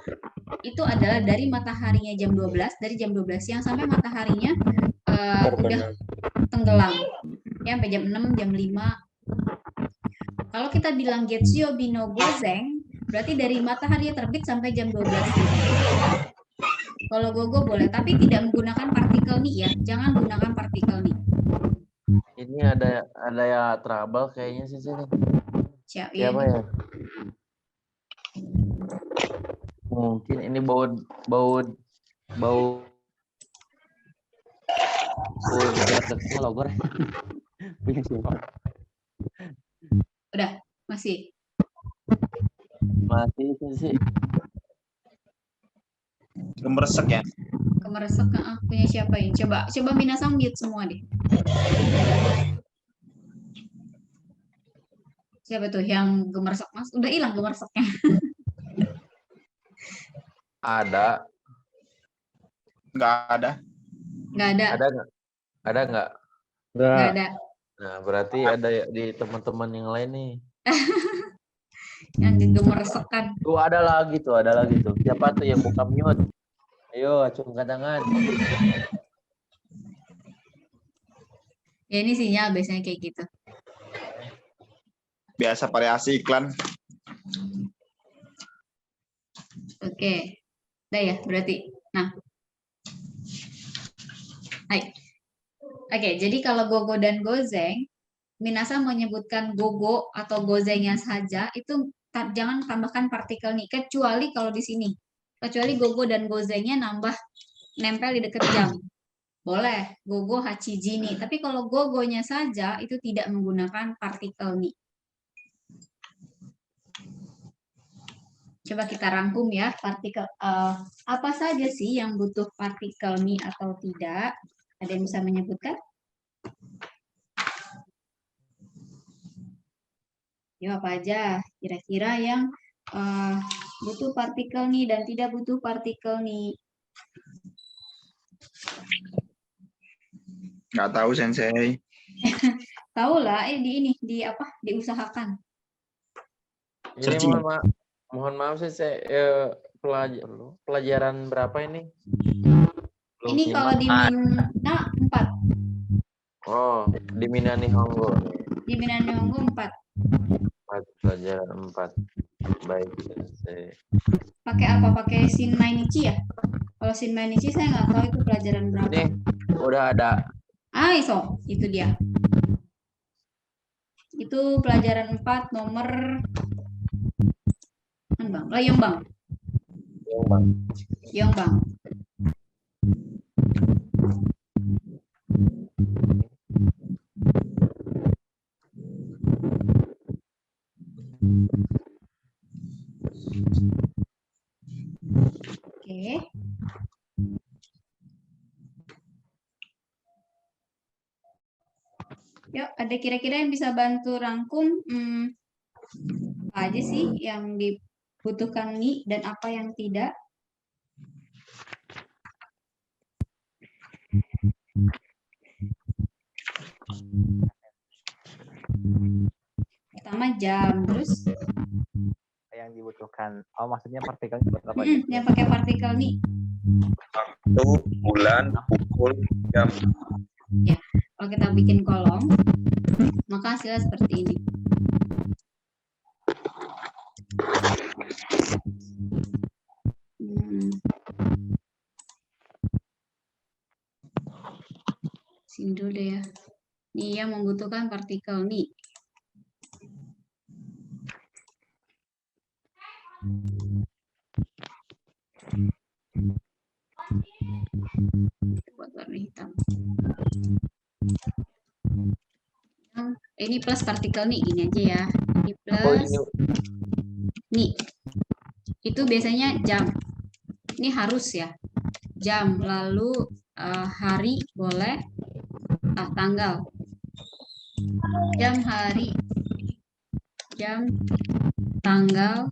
itu adalah dari mataharinya jam 12, dari jam 12 siang sampai mataharinya udah tenggelam. Ya, sampai jam 6, jam 5. Kalau kita bilang Getsuyobi no gozeng, berarti dari matahari terbit sampai jam 12 siang. Kalau gogo boleh, tapi tidak menggunakan partikel nih ya. Jangan gunakan partikel nih. Ini ada ya trouble kayaknya sih sini. Siapa Siapa ya? Mungkin ini bau jatuhnya logor. Punya siapa? Udah, masih. Masih sih. Gemeresek ya. Kemeresek, punya siapa ya? Coba minasang mute semua deh. Siapa tuh yang gemeresek, Mas? Udah hilang gemereseknya. Ada. Nggak ada. Nggak ada. Ada nggak? Ada nggak? Nggak ada. Nah, berarti ada di teman-teman yang lain nih. Yang gemeresekan. Tuh ada lagi tuh. Siapa tuh yang buka mute? Ayo, acungkan tangan. Ya ini sinyal biasanya kayak gitu. Biasa variasi iklan. Oke. Udah ya, berarti. Nah. Hai. Oke, jadi kalau gogo dan gozeng, minasa menyebutkan gogo atau gozengnya saja, itu jangan tambahkan partikel nih, kecuali kalau di sini. Kecuali gogo dan gozengnya nempel di dekat jam. Boleh, gogo hachiji nih. Tapi kalau gogonya saja, itu tidak menggunakan partikel nih. Coba kita rangkum ya, partikel apa saja sih yang butuh partikel nih atau tidak? Ada yang bisa menyebutkan? Ya, apa aja kira-kira yang butuh partikel nih dan tidak butuh partikel nih? Nggak tahu Sensei. Tahu lah, diusahakan. Ini mohon maaf sih saya pelajaran berapa ini? Ini kalau di Mina 4. Oh, di Minami Nihongo. Di Mina Nihongo 4. Pelajaran 4. Baik, saya. Pakai apa? Pakai Shin Mainichi ya? Kalau Shin Mainichi saya nggak tahu itu pelajaran berapa. Ini udah ada. Itu dia. Itu pelajaran 4 nomor Yongbang. Oke. Yuk, ada kira-kira yang bisa bantu rangkum apa aja sih yang dibutuhkan nih dan apa yang tidak? Pertama jam, terus yang dibutuhkan. Oh, maksudnya partikel buat apa? yang pakai partikel nih. Waktu, bulan, pukul, jam. Ya, kalau kita bikin kolom, maka hasilnya seperti ini. Sini dulu deh ya. Nih yang membutuhkan partikel nih. Buat warna hitam. Ini plus partikel nih, gini aja ya. Ini plus. Nih. Itu biasanya jam. Ini harus ya. Jam, lalu hari boleh, tanggal. Jam, hari, jam, tanggal,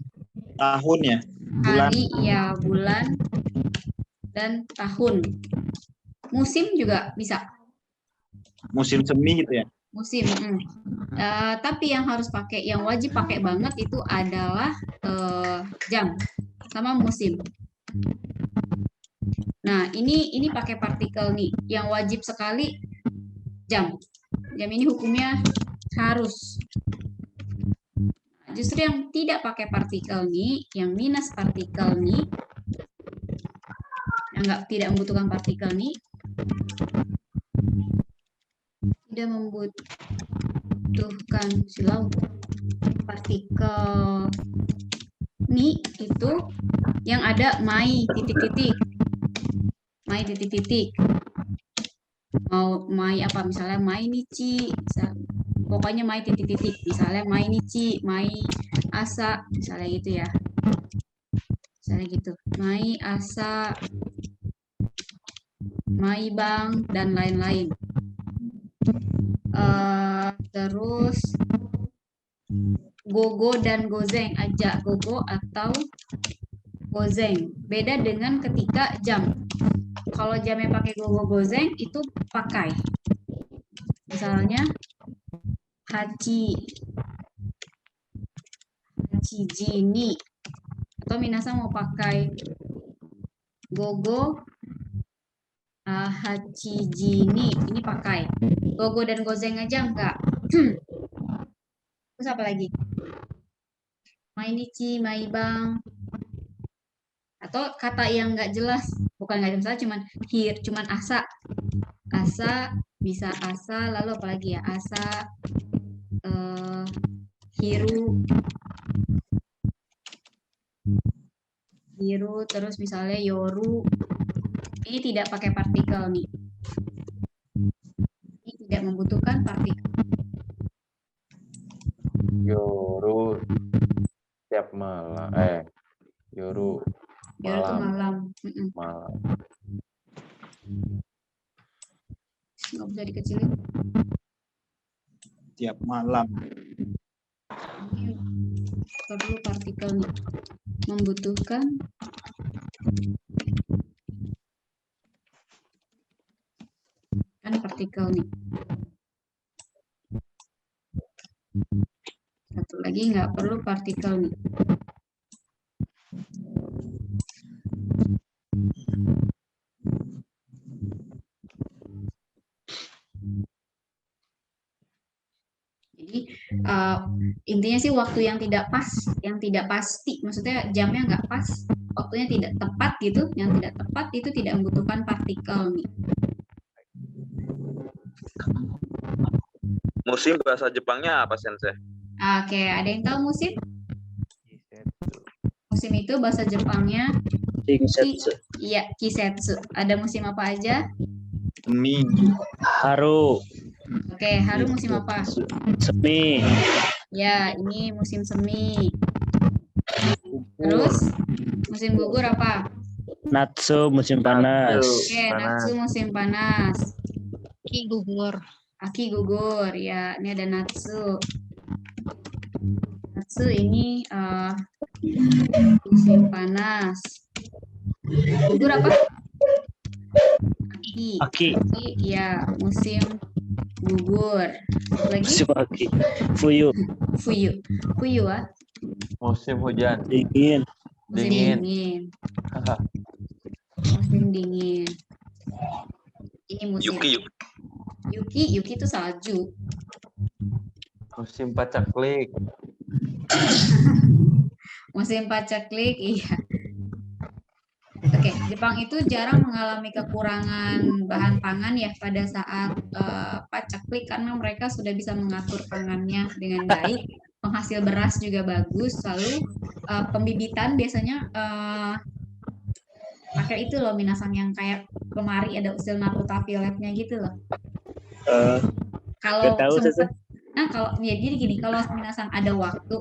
Tahun ya. Bulan. hari, ya, bulan, dan tahun. Musim juga bisa. Musim semi gitu ya. Musim. Tapi yang harus pakai, yang wajib pakai banget itu adalah jam sama musim. Nah, ini pakai partikel nih. Yang wajib sekali jam. Jam ini hukumnya harus. Justru yang tidak pakai partikel nih, yang minus partikel nih, yang tidak membutuhkan partikel nih, tidak membutuhkan partikel nih itu yang ada my titik-titik. My titik-titik. Mau my apa, misalnya my nichi, pokoknya my titik-titik. Misalnya my nichi, my asa, misalnya gitu ya. Misalnya gitu. My asa, my bang, dan lain-lain. Terus gogo dan gozeng, ajak gogo atau gozeng. Beda dengan ketika jam. Kalau jamnya pakai gogo gozeng itu pakai. Misalnya hachi jini. Atau minasa mau pakai gogo hachi jini, ini pakai. Gogo dan gozeng aja enggak. Terus apa lagi? Mainichi, maibang. Atau kata yang enggak jelas, bukan enggak jelas, cuman asa. Asa, bisa asa, lalu apa lagi ya? Asa, hiru, terus misalnya yoru. Ini tidak pakai partikel nih. Ini tidak membutuhkan partikel. Yoru tiap malam. Yoru Yoru itu malam. malam. Nggak bisa dikecilin. Tiap malam. Ini perlu partikel nih. Membutuhkan partikel nih. Satu lagi nggak perlu partikel nih. Jadi intinya sih waktu yang tidak pas, yang tidak pasti, maksudnya jamnya nggak pas, waktunya tidak tepat gitu, yang tidak tepat itu tidak membutuhkan partikel nih. Musim bahasa Jepangnya apa, Sensei? Oke, ada yang tahu musim? Musim itu bahasa Jepangnya Shinsetsu. Iya, kisetsu. Ada musim apa aja? Semi. Haru. Oke, haru musim apa? Semi. Ya, ini musim semi. Terus musim gugur apa? Natsu musim panas. Oke, natsu musim panas. Aki gugur. Aki gugur, ya. Ini ada natsu. Natsu ini musim panas. Gugur apa? Aki. Aki. Ya, musim gugur. Lagi? Musim aki. Fuyu. Fuyu. Fuyu, Musim hujan. Dingin. musim dingin. Musim dingin. Ini musim Yuki. Yuki itu salju. Musim pacaklik. Musim pacaklik, iya. Oke, Jepang itu jarang mengalami kekurangan bahan pangan ya pada saat pacaklik karena mereka sudah bisa mengatur pangannya dengan baik. Penghasil beras juga bagus. Lalu pembibitan biasanya pakai itu loh, minasang yang kayak kemari ada usil natutapiletnya gitu loh. Kalau sempat, kalau ya jadi gini, kalau minasang ada waktu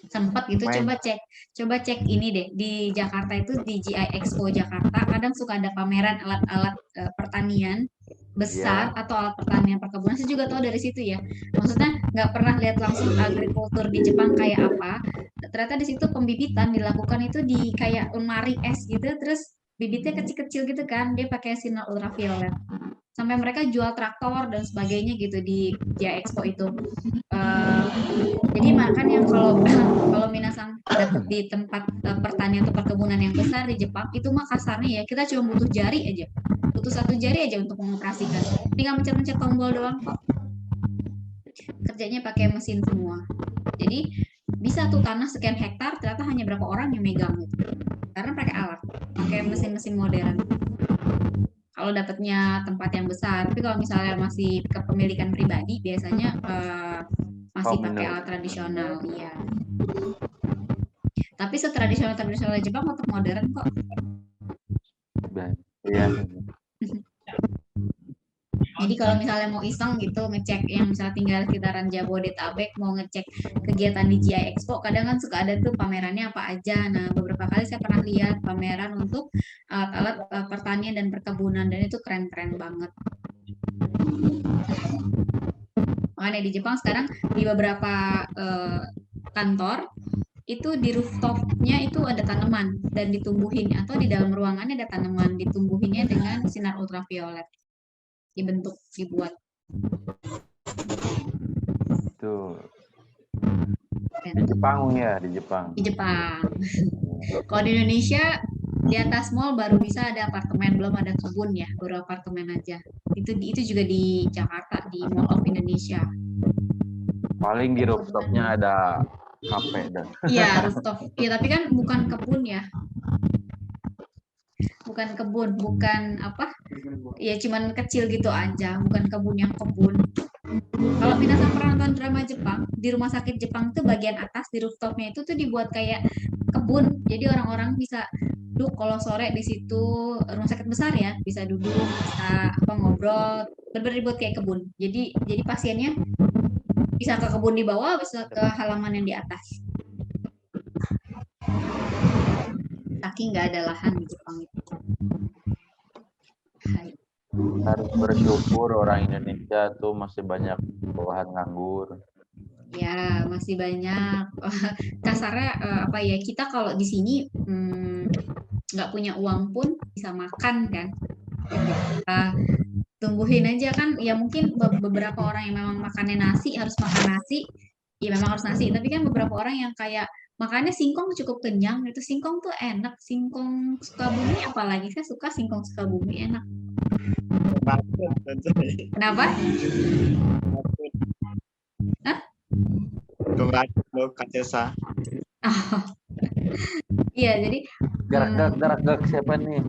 sempat gitu, coba cek ini deh di Jakarta itu di GI Expo Jakarta kadang suka ada pameran alat-alat pertanian besar atau alat pertanian perkebunan. Saya juga tahu dari situ ya. Maksudnya nggak pernah lihat langsung agrikultur di Jepang kayak apa. Ternyata di situ pembibitan dilakukan itu di kayak lemari es gitu, terus bibitnya kecil-kecil gitu kan, dia pakai sinar ultraviolet. Sampai mereka jual traktor dan sebagainya gitu di Jaya Expo itu. Jadi makanya kalau kalau minasan dapat di tempat pertanian atau perkebunan yang besar di Jepang itu mah kasarnya ya kita cuma butuh jari aja, butuh 1 jari aja untuk mengoperasikan. Tinggal mencet-mencet tombol doang kok. Kerjanya pakai mesin semua. Jadi bisa tuh tanah sekian hektar ternyata hanya berapa orang yang megang gitu. Karena pakai alat, pakai mesin-mesin modern. Kalau dapatnya tempat yang besar, tapi kalau misalnya masih kepemilikan pribadi biasanya masih pakai alat tradisional, iya. Tapi setradisional Jepang tetap modern kok. Iya. Jadi kalau misalnya mau iseng gitu ngecek yang misalnya tinggal sekitaran Jabodetabek mau ngecek kegiatan di GI Expo, kadang kan suka ada tuh pamerannya apa aja. Nah, beberapa kali saya pernah lihat pameran untuk alat-alat pertanian dan perkebunan dan itu keren-keren banget. Makanya di Jepang sekarang di beberapa kantor itu di rooftopnya itu ada tanaman dan ditumbuhin atau di dalam ruangannya ada tanaman ditumbuhinnya dengan sinar ultraviolet. Dibentuk, dibuat. Itu di Jepang ya, di Jepang. Di Jepang. Kalau di Indonesia di atas mall baru bisa ada apartemen, belum ada kebun ya, baru apartemen aja. Itu juga di Jakarta di Mall of Indonesia. Paling di rooftopnya ada kafe dan. Iya, rooftop. Iya, tapi kan bukan kebun ya. Bukan kebun, bukan apa? Ya cuman kecil gitu aja, bukan kebun yang kebun. Kalau minasan pernah nonton drama Jepang, di rumah sakit Jepang tuh bagian atas di rooftopnya itu tuh dibuat kayak kebun. Jadi orang-orang bisa duduk kalau sore di situ, rumah sakit besar ya, bisa duduk, bisa apa ngobrol, benar-benar dibuat kayak kebun. Jadi pasiennya bisa ke kebun di bawah, bisa ke halaman yang di atas. Saking nggak ada lahan di Jepang itu. Hai. Harus bersyukur orang Indonesia tuh masih banyak bawahan nganggur. Ya, masih banyak. Kasarnya apa ya, kita kalau di sini nggak punya uang pun bisa makan kan. Tumbuhin aja kan, ya mungkin beberapa orang yang memang makannya nasi, harus makan nasi, ya memang harus nasi. Tapi kan beberapa orang yang kayak makannya singkong cukup kenyang, itu singkong tuh enak. Singkong Sukabumi apalagi, saya suka singkong Sukabumi, enak. Kenapa? Hah? Lo Katesa. Oh. Iya, jadi Gerak siapa nih?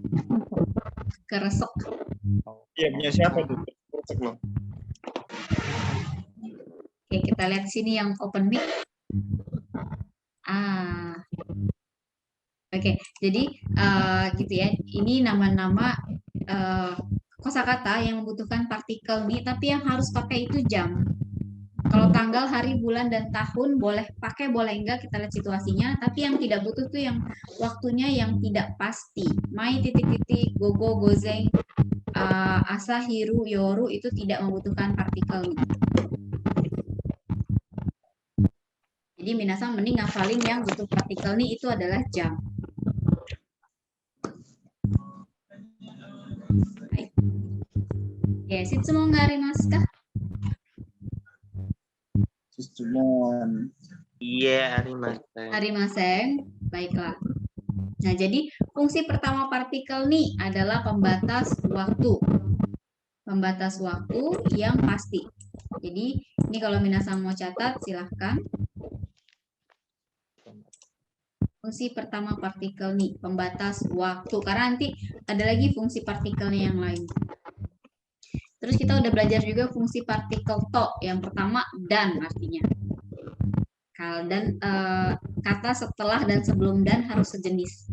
keresek. Iya, punya siapa tuh? Lo. Oke, kita lihat sini yang open mic. Oke, jadi gitu ya. Ini nama-nama kosakata yang membutuhkan partikel nih, tapi yang harus pakai itu jam. Kalau tanggal, hari, bulan, dan tahun boleh pakai, boleh enggak, kita lihat situasinya. Tapi yang tidak butuh tuh yang waktunya yang tidak pasti. Mai, titik-titik, gogo, gozeng, asa, hiru, yoru itu tidak membutuhkan partikel nih. Jadi minasan mending ngafalin yang butuh partikel nih itu adalah jam. Baik. Ya, Sitsumon ga arimasu ka? Sistemon. Iya, Arimasen. Baiklah. Nah, jadi fungsi pertama partikel nih adalah pembatas waktu. Pembatas waktu yang pasti. Jadi, ini kalau minasan mau catat, silahkan. Fungsi pertama partikel nih, pembatas waktu. Karena nanti ada lagi fungsi partikelnya yang lain. Terus kita udah belajar juga fungsi partikel to. Yang pertama, dan artinya. Dan kata setelah dan sebelum dan harus sejenis.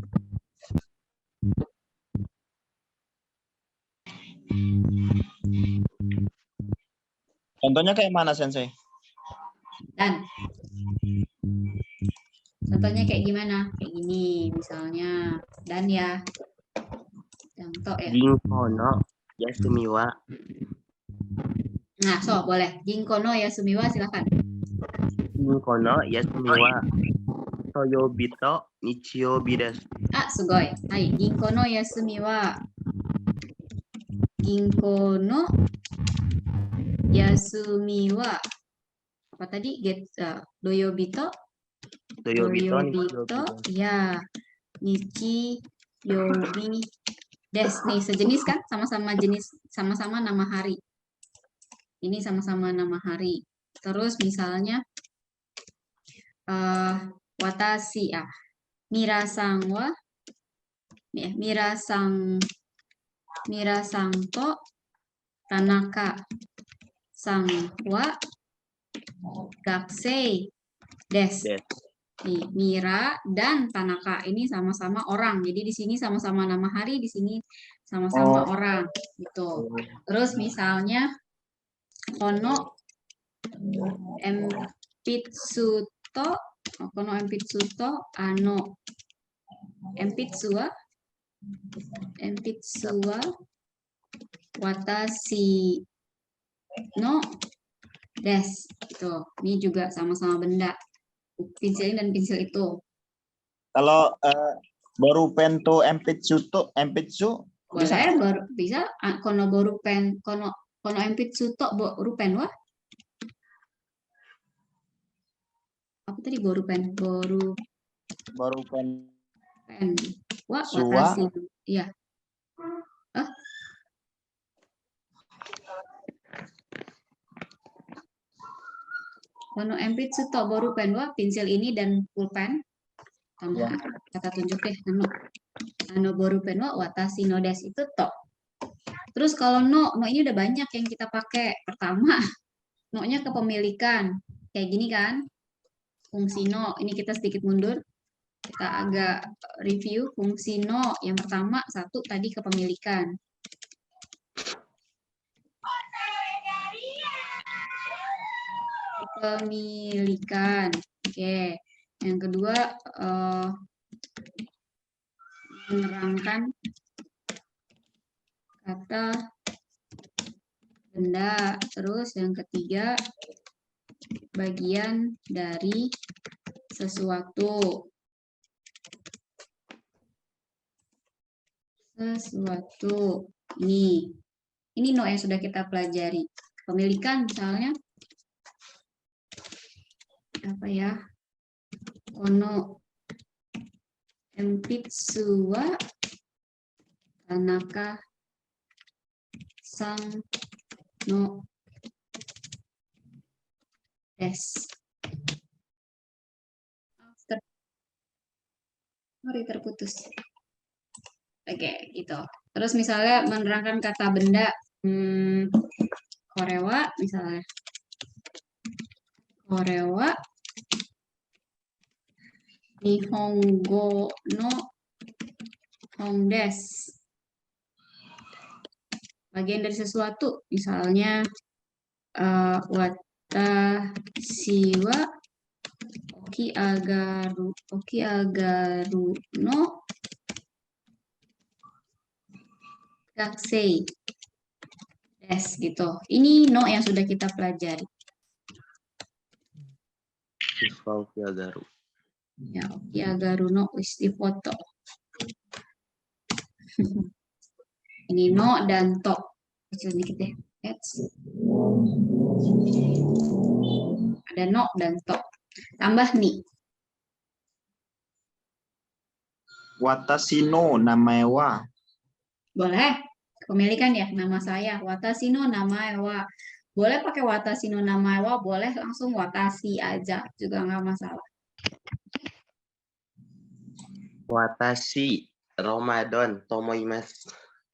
Contohnya kayak mana, Sensei? Dan. Contohnya kayak gimana? Kayak gini misalnya. Dan ya. Contoh ya. Ginko no Yasumi wa Nah, so boleh. Ginko no yasumiwa silakan. Kono yasumiwa toyobito nichiyobi desu. Ah, sugoi. Hai, ginko no yasumiwa. Ginko no yasumiwa. Apa tadi? Doyobito? Toyobito nichiyobi Doyobito. desu. Ya. Nichiyobi des. Nih, sejenis kan? Sama-sama jenis, sama-sama nama hari. Ini sama-sama nama hari. Terus misalnya, watashi, Mira-san wa, Mira-san to Tanaka-san wa gakusei desu. Des. Nih, Mira dan Tanaka ini sama-sama orang. Jadi di sini sama-sama nama hari, di sini sama-sama orang gitu. Terus misalnya kono empitsuto, empitsuwa watashi no des gitu. Ini juga sama-sama benda. Pensil ini dan pensil itu. Kalau borupen to empitsu Boleh, bisa kono borupen, kono empitsu to borupen wa. Apa tadi borupen? borupen Pen. Wa Suwa. watashi. Iya. Kono empitsu to borupen wa, pensil ini dan pulpen. Tambah kata tunjuk deh, ano borupen wa watashi no desu itu to. Terus kalau no ini udah banyak yang kita pakai. Pertama, no-nya kepemilikan. Kayak gini kan? Fungsi no, ini kita sedikit mundur. Kita agak review fungsi no. Yang pertama, satu tadi kepemilikan. Kepemilikan. Oke. Yang kedua, menerangkan kata benda. Terus yang ketiga, bagian dari sesuatu. Ini no yang sudah kita pelajari. Pemilikan misalnya apa ya? Kono empitsu wa Tanaka san no des. Terputus. Oke, gitu. Terus misalnya menerangkan kata benda, korewa misalnya. Korewa Nihongo no hongdes. Bagian dari sesuatu, misalnya watashi wa oki agaru no gakusei desu gitu. Ini no yang sudah kita pelajari. Siswa Ukiagaru. Ya, Ukiagaru no wis foto. Ini no dan to. Kecil dikit ya. Ada no dan to. Tambah ni. watashi no namae wa. Boleh. Kepemilikan ya, nama saya. Watashi no namae wa. Boleh pakai watashi no namae wa, boleh langsung watashi aja. Juga nggak masalah. Watashi Ramadan tomoimasu.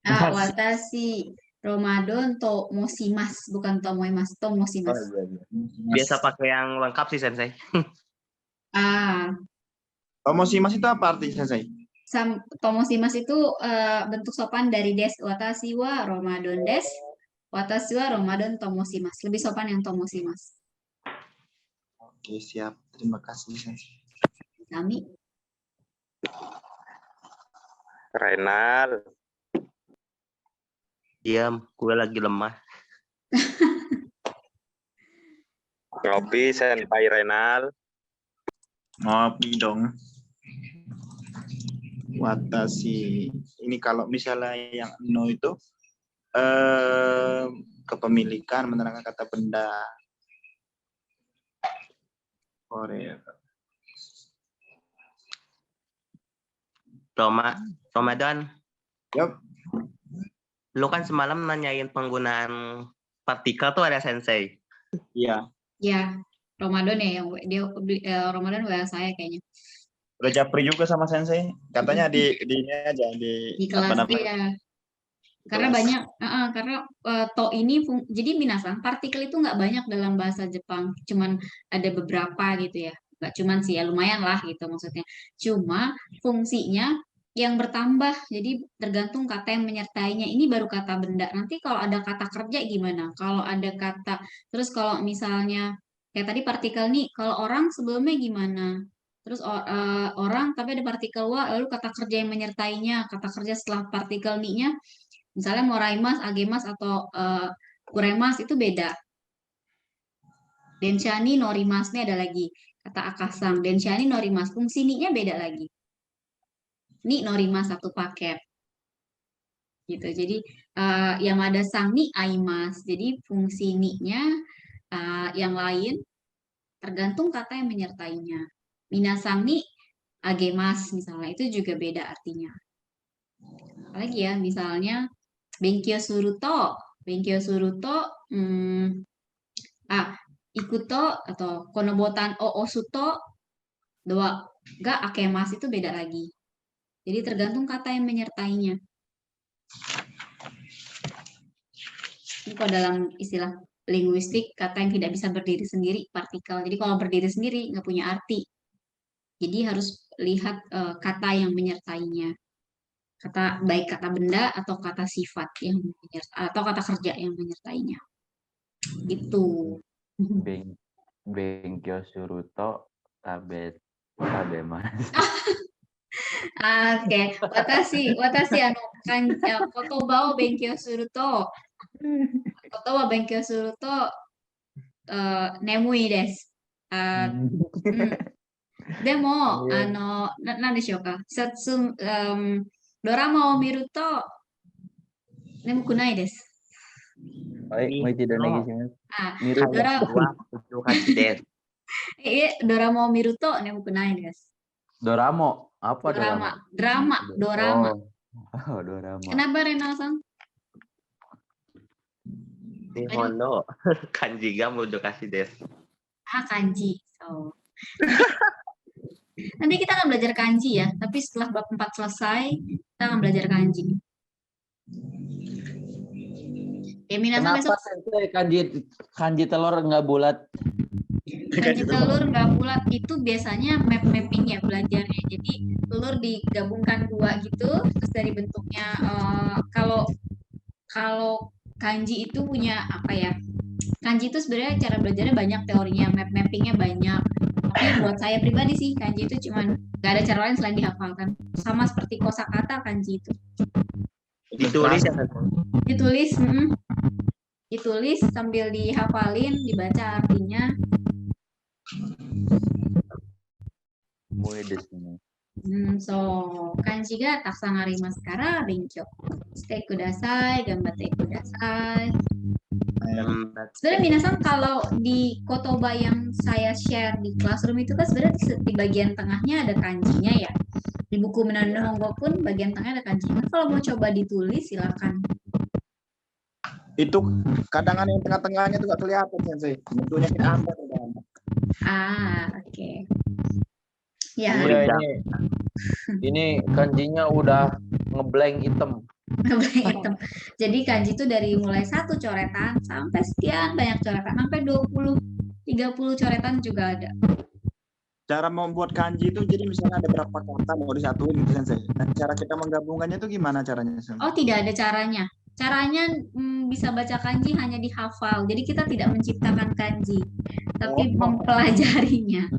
Watashi Ramadan tomoshimasu, bukan tomoimasu, Oh, tomoshimasu. iya. Biasa pakai yang lengkap sih Sensei. Tomoshimasu itu apa artinya, Sensei? Tomoshimasu itu bentuk sopan dari des. Watashi wa Ramadan des. Watashi wa Ramadan tomoshimasu. Lebih sopan yang tomoshimasu. Oke, siap. Terima kasih, Sensei. Kami. Renal. Diam, gue lagi lemah. Ngopi, Senpai Renal. Ngopi dong. Watashi. Ini kalau misalnya yang no itu kepemilikan menerangkan kata benda. Korea. Ramadan, Yup. lu kan semalam nanyain penggunaan partikel tuh ada sensei. Iya. Ya, Ramadan ya yang Ramadan WA saya kayaknya. Udah japri juga sama sensei. Katanya di ini aja Di kelas ya. Karena kelas. banyak, karena to ini jadi minasang partikel itu nggak banyak dalam bahasa Jepang, cuman ada beberapa gitu ya, nggak cuman sih ya lumayan lah gitu maksudnya. Cuma fungsinya yang bertambah, jadi tergantung kata yang menyertainya. Ini baru kata benda. Nanti kalau ada kata kerja gimana? Kalau ada kata, terus kalau misalnya kayak tadi partikel nih, kalau orang sebelumnya gimana? Terus orang tapi ada partikel wa, lalu kata kerja yang menyertainya, kata kerja setelah partikel nih-nya. Misalnya moraimas, agemas, atau kuremas itu beda. Denshani, norimas, ini ada lagi. Kata akasang, denshani, norimas. Fungsi ni-nya beda lagi. Ni, norimas, satu paket. Gitu. Jadi, yang ada sang ni, aimas. Jadi, fungsi ni-nya yang lain tergantung kata yang menyertainya. Minasang ni, agemas, misalnya. Itu juga beda artinya. Apalagi ya, misalnya, Benkyou suruto, ikuto atau konobotan o osuto, doa ga akemas itu beda lagi. Jadi tergantung kata yang menyertainya. Ini kalau dalam istilah linguistik kata yang tidak bisa berdiri sendiri partikel. Jadi kalau berdiri sendiri nggak punya arti. Jadi harus lihat kata yang menyertainya. Baik kata benda atau kata sifat yang atau kata kerja yang menyertainya. Gitu. Benkyou suruto tabemas. Oke, watashi kotoba o benkyou suru to nemui desu. Demo, nan deshou ka? Dorama o miru to nemuku nai desu. Mau tidak lagi sih mas. Miru Dorama o miru to nemuku nai desu. Doramo apa Drama. Oh, dorama. Kenapa Renal-san? Nihono kanji ga mudokashi desu. Kanji. So. Nanti kita akan belajar kanji ya, tapi setelah bab 4 selesai, kita akan belajar kanji. Ya, minasan besok kanji telur nggak bulat? Kanji telur nggak bulat itu biasanya mapping ya belajarnya. Jadi telur digabungkan dua gitu, terus dari bentuknya kalau kanji itu punya apa ya? Kanji itu sebenarnya cara belajarnya banyak, teorinya, mappingnya banyak. Tapi buat saya pribadi sih kanji itu cuman nggak ada cara lain selain dihafalkan. Sama seperti kosakata kanji itu. Ditulis ya? Ditulis sambil dihafalin, dibaca artinya. So, kanji ga takusan arimasu kara benkyou shite kudasai, ganbatte kudasai. Sebenarnya minasan kalau di kotoba yang saya share di classroom itu kan sebenarnya di bagian tengahnya ada kanjinya ya. Di buku Minano Nihongo pun bagian tengah ada kanjinya. Kalau mau coba ditulis silakan. Itu kadang yang tengah-tengahnya tuh nggak kelihatan sensei. Bentuknya kita ambil. Oke. Ya. Ini kanjinya udah ngeblank hitam. Jadi kanji itu dari mulai 1 coretan sampai sekian banyak coretan, sampai 20, 30 coretan juga ada. Cara membuat kanji itu jadi misalnya ada berapa kata mau disatuin gitu sensei. Nah, cara kita menggabungkannya itu gimana caranya sensei? Oh, tidak ada caranya. Caranya bisa baca kanji hanya dihafal. Jadi kita tidak menciptakan kanji, tapi mempelajarinya.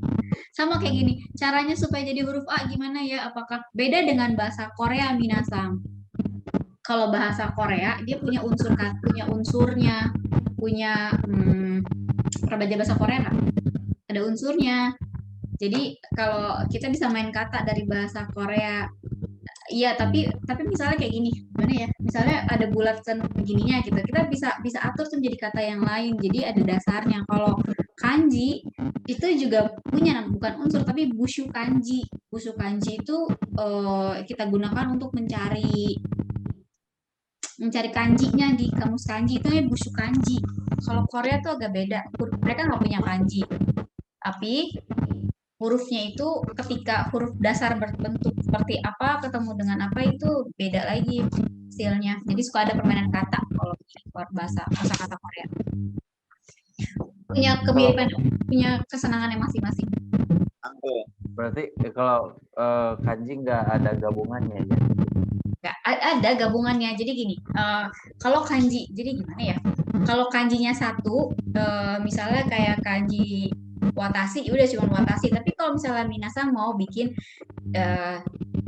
Sama kayak gini, caranya supaya jadi huruf A gimana ya? Apakah beda dengan bahasa Korea minasang? Kalau bahasa Korea dia punya unsurnya, punya Pernah baca bahasa Korea nggak? Ada unsurnya. Jadi kalau kita bisa main kata dari bahasa Korea, iya, tapi misalnya kayak gini, gimana ya? Misalnya ada bulatan begininya gitu, kita bisa atur tuh jadi kata yang lain. Jadi ada dasarnya. Kalau kanji itu juga punya bukan unsur tapi bushu kanji. Bushu kanji itu kita gunakan untuk mencari kanjinya di kamus kanji, itu namanya bushu kanji. Kalau Korea tuh agak beda. Mereka nggak punya kanji. Tapi hurufnya itu ketika huruf dasar berbentuk seperti apa ketemu dengan apa itu beda lagi hasilnya. Jadi suka ada permainan kata kalau bahasa kata Korea. Punya kemiripan, punya kesenangannya masing-masing. Berarti kalau kanji nggak ada gabungannya ya? Nggak, ada gabungannya. Jadi gini, kalau kanji, jadi gimana ya? Kalau kanjinya satu, misalnya kayak kanji watashi, udah cuma watashi. Tapi kalau misalnya minasan mau bikin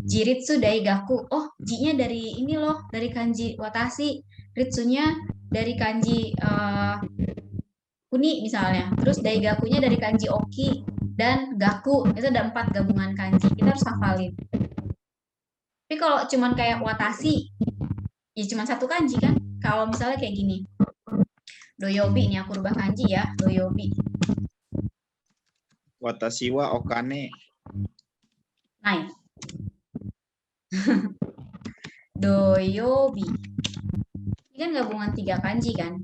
jiritsu daigaku, oh ji-nya dari ini loh, dari kanji watashi, ritsunya dari kanji kuni misalnya, terus daigakunya dari kanji oki dan gaku, itu ada 4 gabungan kanji, kita harus hafalin. Tapi kalau cuman kayak watashi, ya cuma 1 kanji kan. Kalau misalnya kayak gini, doyobi, ini aku rubah kanji ya, doyobi. Watashi wa okane. Nice. Doyobi. Ini kan gabungan 3 kanji kan.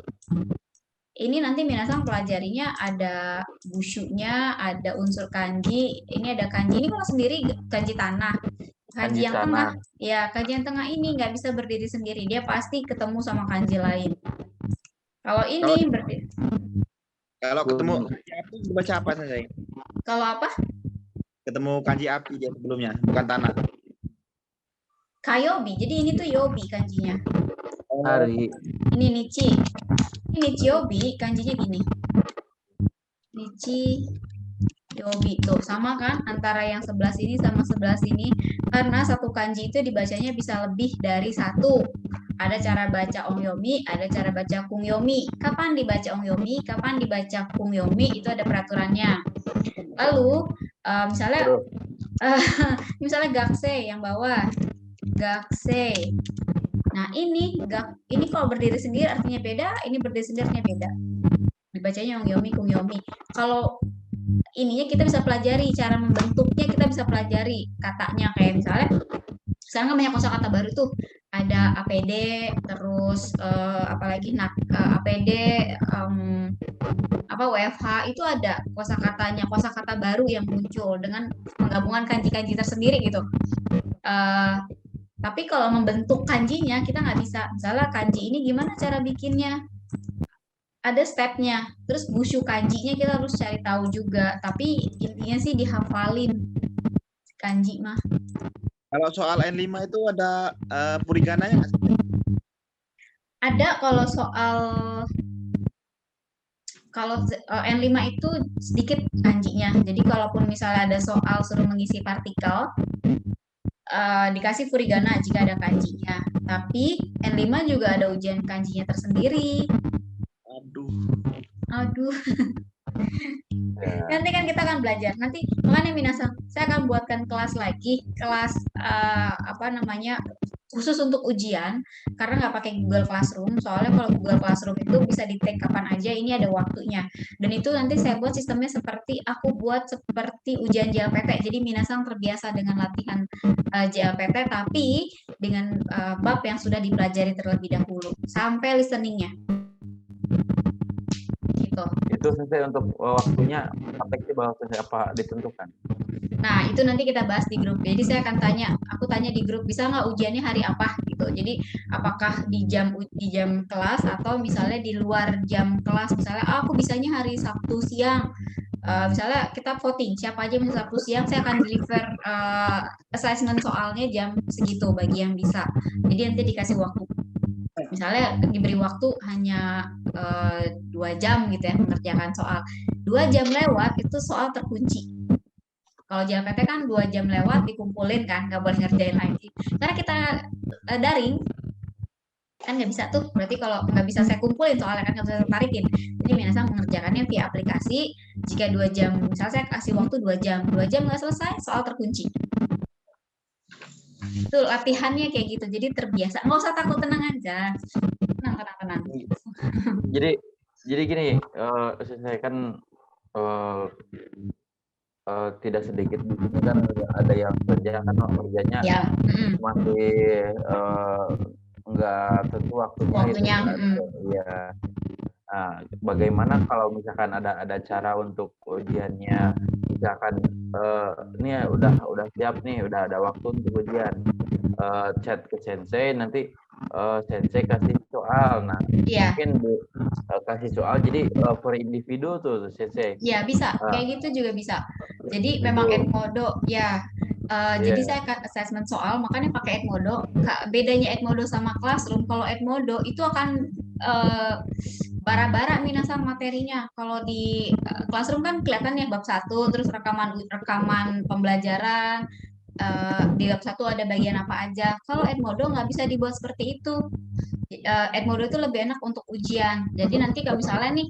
Ini nanti minasan pelajarinya ada bushunya, ada unsur kanji. Ini ada kanji. Ini kalau sendiri kanji tanah. Kanji yang tengah, ya kanji yang tengah ini nggak bisa berdiri sendiri. Dia pasti ketemu sama kanji lain. Kalau ini berdiri. Kalau ketemu kanji api dibaca apa Sensei? Kalau apa? Ketemu kanji api dia sebelumnya, bukan tanah. Kayobi. Jadi ini tuh yobi kanjinya. Hari. Ini nichi. Ini nichiobi kanjinya gini. Nichi yobi tuh sama kan antara yang sebelah sini sama sebelah sini, karena satu kanji itu dibacanya bisa lebih dari 1. Ada cara baca ongyomi, ada cara baca kungyomi. Kapan dibaca ongyomi, kapan dibaca kungyomi, itu ada peraturannya. Lalu misalnya gakse yang bawah, gakse. Nah ini kalau berdiri sendiri artinya beda, ini berdiri sendiri artinya beda. Dibacanya ongyomi, kungyomi. Kalau ininya kita bisa pelajari, cara membentuknya kita bisa pelajari katanya, kayak misalnya sekarang kan banyak kosakata baru tuh, ada APD, terus apalagi APD, WFH, itu ada kosakatanya, kosakata baru yang muncul dengan penggabungan kanji-kanji tersendiri gitu. Tapi kalau membentuk kanjinya kita nggak bisa. Misalnya kanji ini gimana cara bikinnya? Ada stepnya. Terus bushu kanjinya kita harus cari tahu juga. Tapi intinya sih dihafalin kanji mah. Kalau soal N5 itu ada purigananya nggak sih? Ada kalau N5 itu sedikit kanjinya. Jadi kalaupun misalnya ada soal suruh mengisi partikel, dikasih furigana jika ada kanjinya. Tapi N5 juga ada ujian kanjinya tersendiri. Aduh. Nanti kan kita akan belajar. Nanti makanya minasan, saya akan buatkan kelas lagi, kelas khusus untuk ujian, karena nggak pakai Google Classroom. Soalnya kalau Google Classroom itu bisa di-take kapan aja, ini ada waktunya. Dan itu nanti saya buat sistemnya seperti ujian JLPT. Jadi minasan terbiasa dengan latihan JLPT, tapi dengan bab yang sudah dipelajari terlebih dahulu sampai listeningnya. Gitu. Itu Sensei untuk waktunya sampai apa ditentukan? Nah, itu nanti kita bahas di grup. Jadi saya akan aku tanya di grup, bisa nggak ujiannya hari apa gitu. Jadi apakah di jam kelas atau misalnya di luar jam kelas. Misalnya aku bisanya hari Sabtu siang. Misalnya kita voting siapa aja yang Sabtu siang, saya akan deliver assessment soalnya jam segitu bagi yang bisa. Jadi nanti dikasih waktu. Misalnya diberi waktu hanya 2 jam gitu ya mengerjakan soal. 2 jam lewat itu soal terkunci. Kalau JLPT kan 2 jam lewat dikumpulin kan, nggak boleh ngerjain lagi. Karena kita daring, kan nggak bisa tuh, berarti kalau nggak bisa saya kumpulin soalnya kan nggak bisa saya tarikin, jadi minasan mengerjakannya via aplikasi. Jika 2 jam, misalnya saya kasih waktu 2 jam nggak selesai, soal terkunci. Tuh latihannya kayak gitu, jadi terbiasa, nggak usah takut, tenang aja, tenang. Jadi gini, saya kan tidak sedikit di sini kan ada yang kerja kan kerjanya Ya, masih nggak tentu waktunya. Iya. Nah, bagaimana kalau misalkan ada cara untuk ujiannya, misalkan ini ya udah siap nih, udah ada waktu untuk ujian, chat ke sensei, nanti sensei kasih soal, nah iya. mungkin kasih soal jadi per individu tuh sensei. Ya bisa, kayak gitu juga bisa. Jadi memang Edmodo ya. Jadi saya assessment soal, makanya pakai Edmodo. Bedanya Edmodo sama Classroom, kalau Edmodo itu akan bara-bara minasan materinya. Kalau di Classroom kan kelihatan ya bab 1, terus rekaman pembelajaran. Di bab 1 ada bagian apa aja. Kalau Edmodo nggak bisa dibuat seperti itu. Edmodo itu lebih enak untuk ujian. Jadi nanti kalau misalnya nih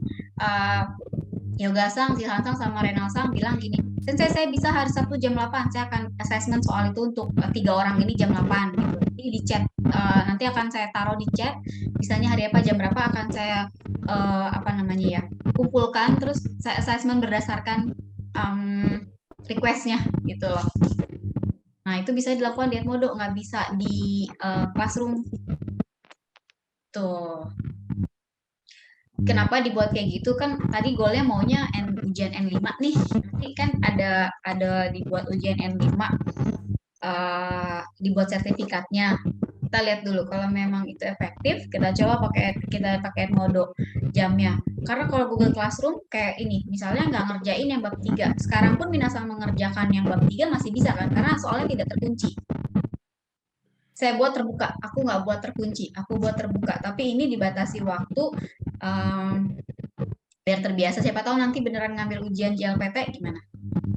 Yoga-sang, Silhan-sang, sama Renal-sang bilang gini, Sensei saya bisa hari Sabtu jam 8, saya akan assessment soal itu untuk 3 orang ini jam 8 gitu. Jadi di chat, nanti akan saya taruh di chat, misalnya hari apa, jam berapa akan saya kumpulkan, terus saya assessment berdasarkan request-nya gitu loh. Nah itu bisa dilakukan di Edmodo, nggak bisa di Classroom. Tuh. Kenapa dibuat kayak gitu, kan tadi goalnya maunya ujian N5 nih, nanti kan ada dibuat ujian N5, dibuat sertifikatnya. Kita lihat dulu kalau memang itu efektif, kita coba pakai Edmodo jamnya. Karena kalau Google Classroom kayak ini, misalnya nggak ngerjain yang bab 3, sekarang pun minasan mengerjakan yang bab 3 masih bisa kan, karena soalnya tidak terkunci. Saya buat terbuka, aku nggak buat terkunci, aku buat terbuka, tapi ini dibatasi waktu biar terbiasa, siapa tahu nanti beneran ngambil ujian JLPT gimana.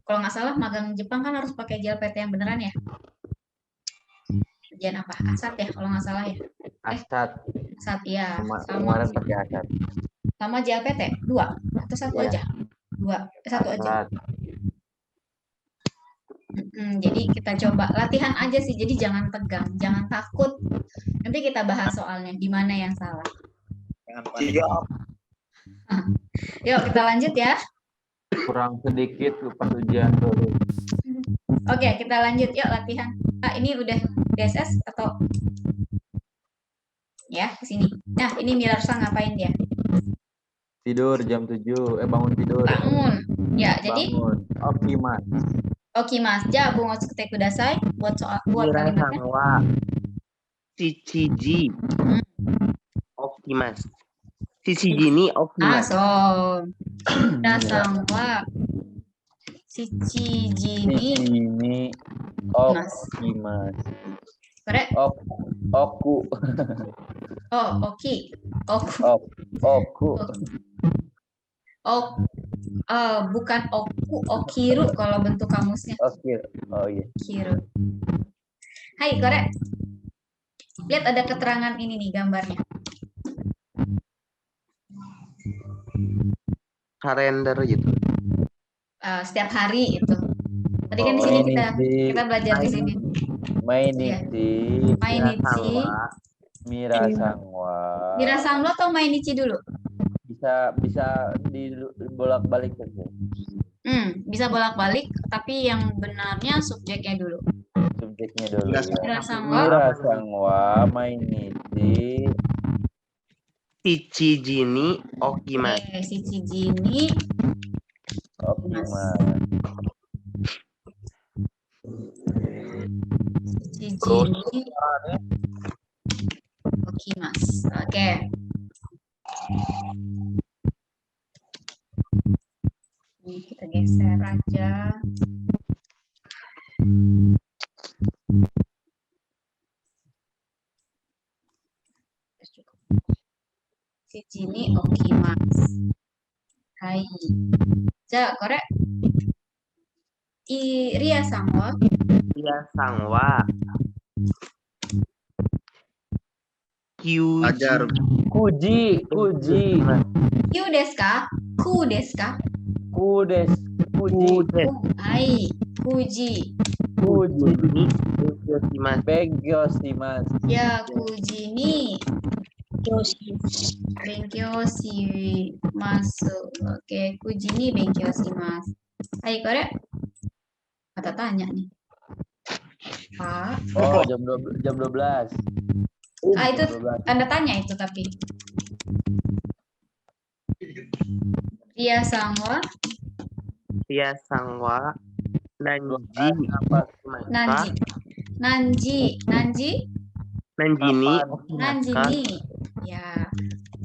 Kalau nggak salah magang Jepang kan harus pakai JLPT yang beneran ya. Ujian apa? ASAT ya kalau nggak salah ya. ASAT ya. Kemarin pakai ASAT. Sama JLPT 2 atau 1 aja? 1 aja. Jadi kita coba latihan aja sih, jadi jangan tegang, jangan takut. Nanti kita bahas soalnya di mana yang salah. Yuk kita lanjut ya. Kurang sedikit pas ujian dulu. Oke, kita lanjut yuk latihan. Ini udah DSS atau ya ke sini. Nah, ini Mirarsa ngapain dia? Tidur jam 7, bangun tidur. Bangun. Ya, jadi Oke, Mas. Ja, bungo tsukute kudasai buat kalimatnya. Shichiji. Okimas. Shichiji ni okimas. So. Dasang wa Shichiji ni okimas. Korek? Oku. Oh, oki. Oku. Bukan oku, okiru kalau bentuk kamusnya. Okiru. Oh iya. Kiru. Hai, Korek. Lihat ada keterangan ini nih gambarnya. Kalender gitu. Setiap hari itu. Tadi kan di sini kita belajar di sini. Mainichi. Mirasangwa atau Mainichi dulu? Bisa dibolak-balik saja. Bisa bolak-balik, tapi yang benarnya subjeknya dulu. Mirasangwa Mainichi. Shichiji ni okimasu. Shichiji ni okimasu. Shichiji ni okimasu. Oke. Ini kita geser aja. Shichiji ni okimasu. Hai. Ja, korek. Ria-san wa Ajar. Kuji. Kyu desu ka? Ku desu ka? Kuji. Ai, kuji. Kuji benkyo Begyo shimasu. Ya, kuji ni benkyo shimasu. Oke, kuji ni benkyo shimasu. Hai, kore. Kata tanya nih. Pak. Oh, jam 12. Ah, itu Jam 12. tanda tanya itu tapi. Ria Sangwa, Ria Sangwa Nanji Nanji, Nanjini Nanjini. Ya,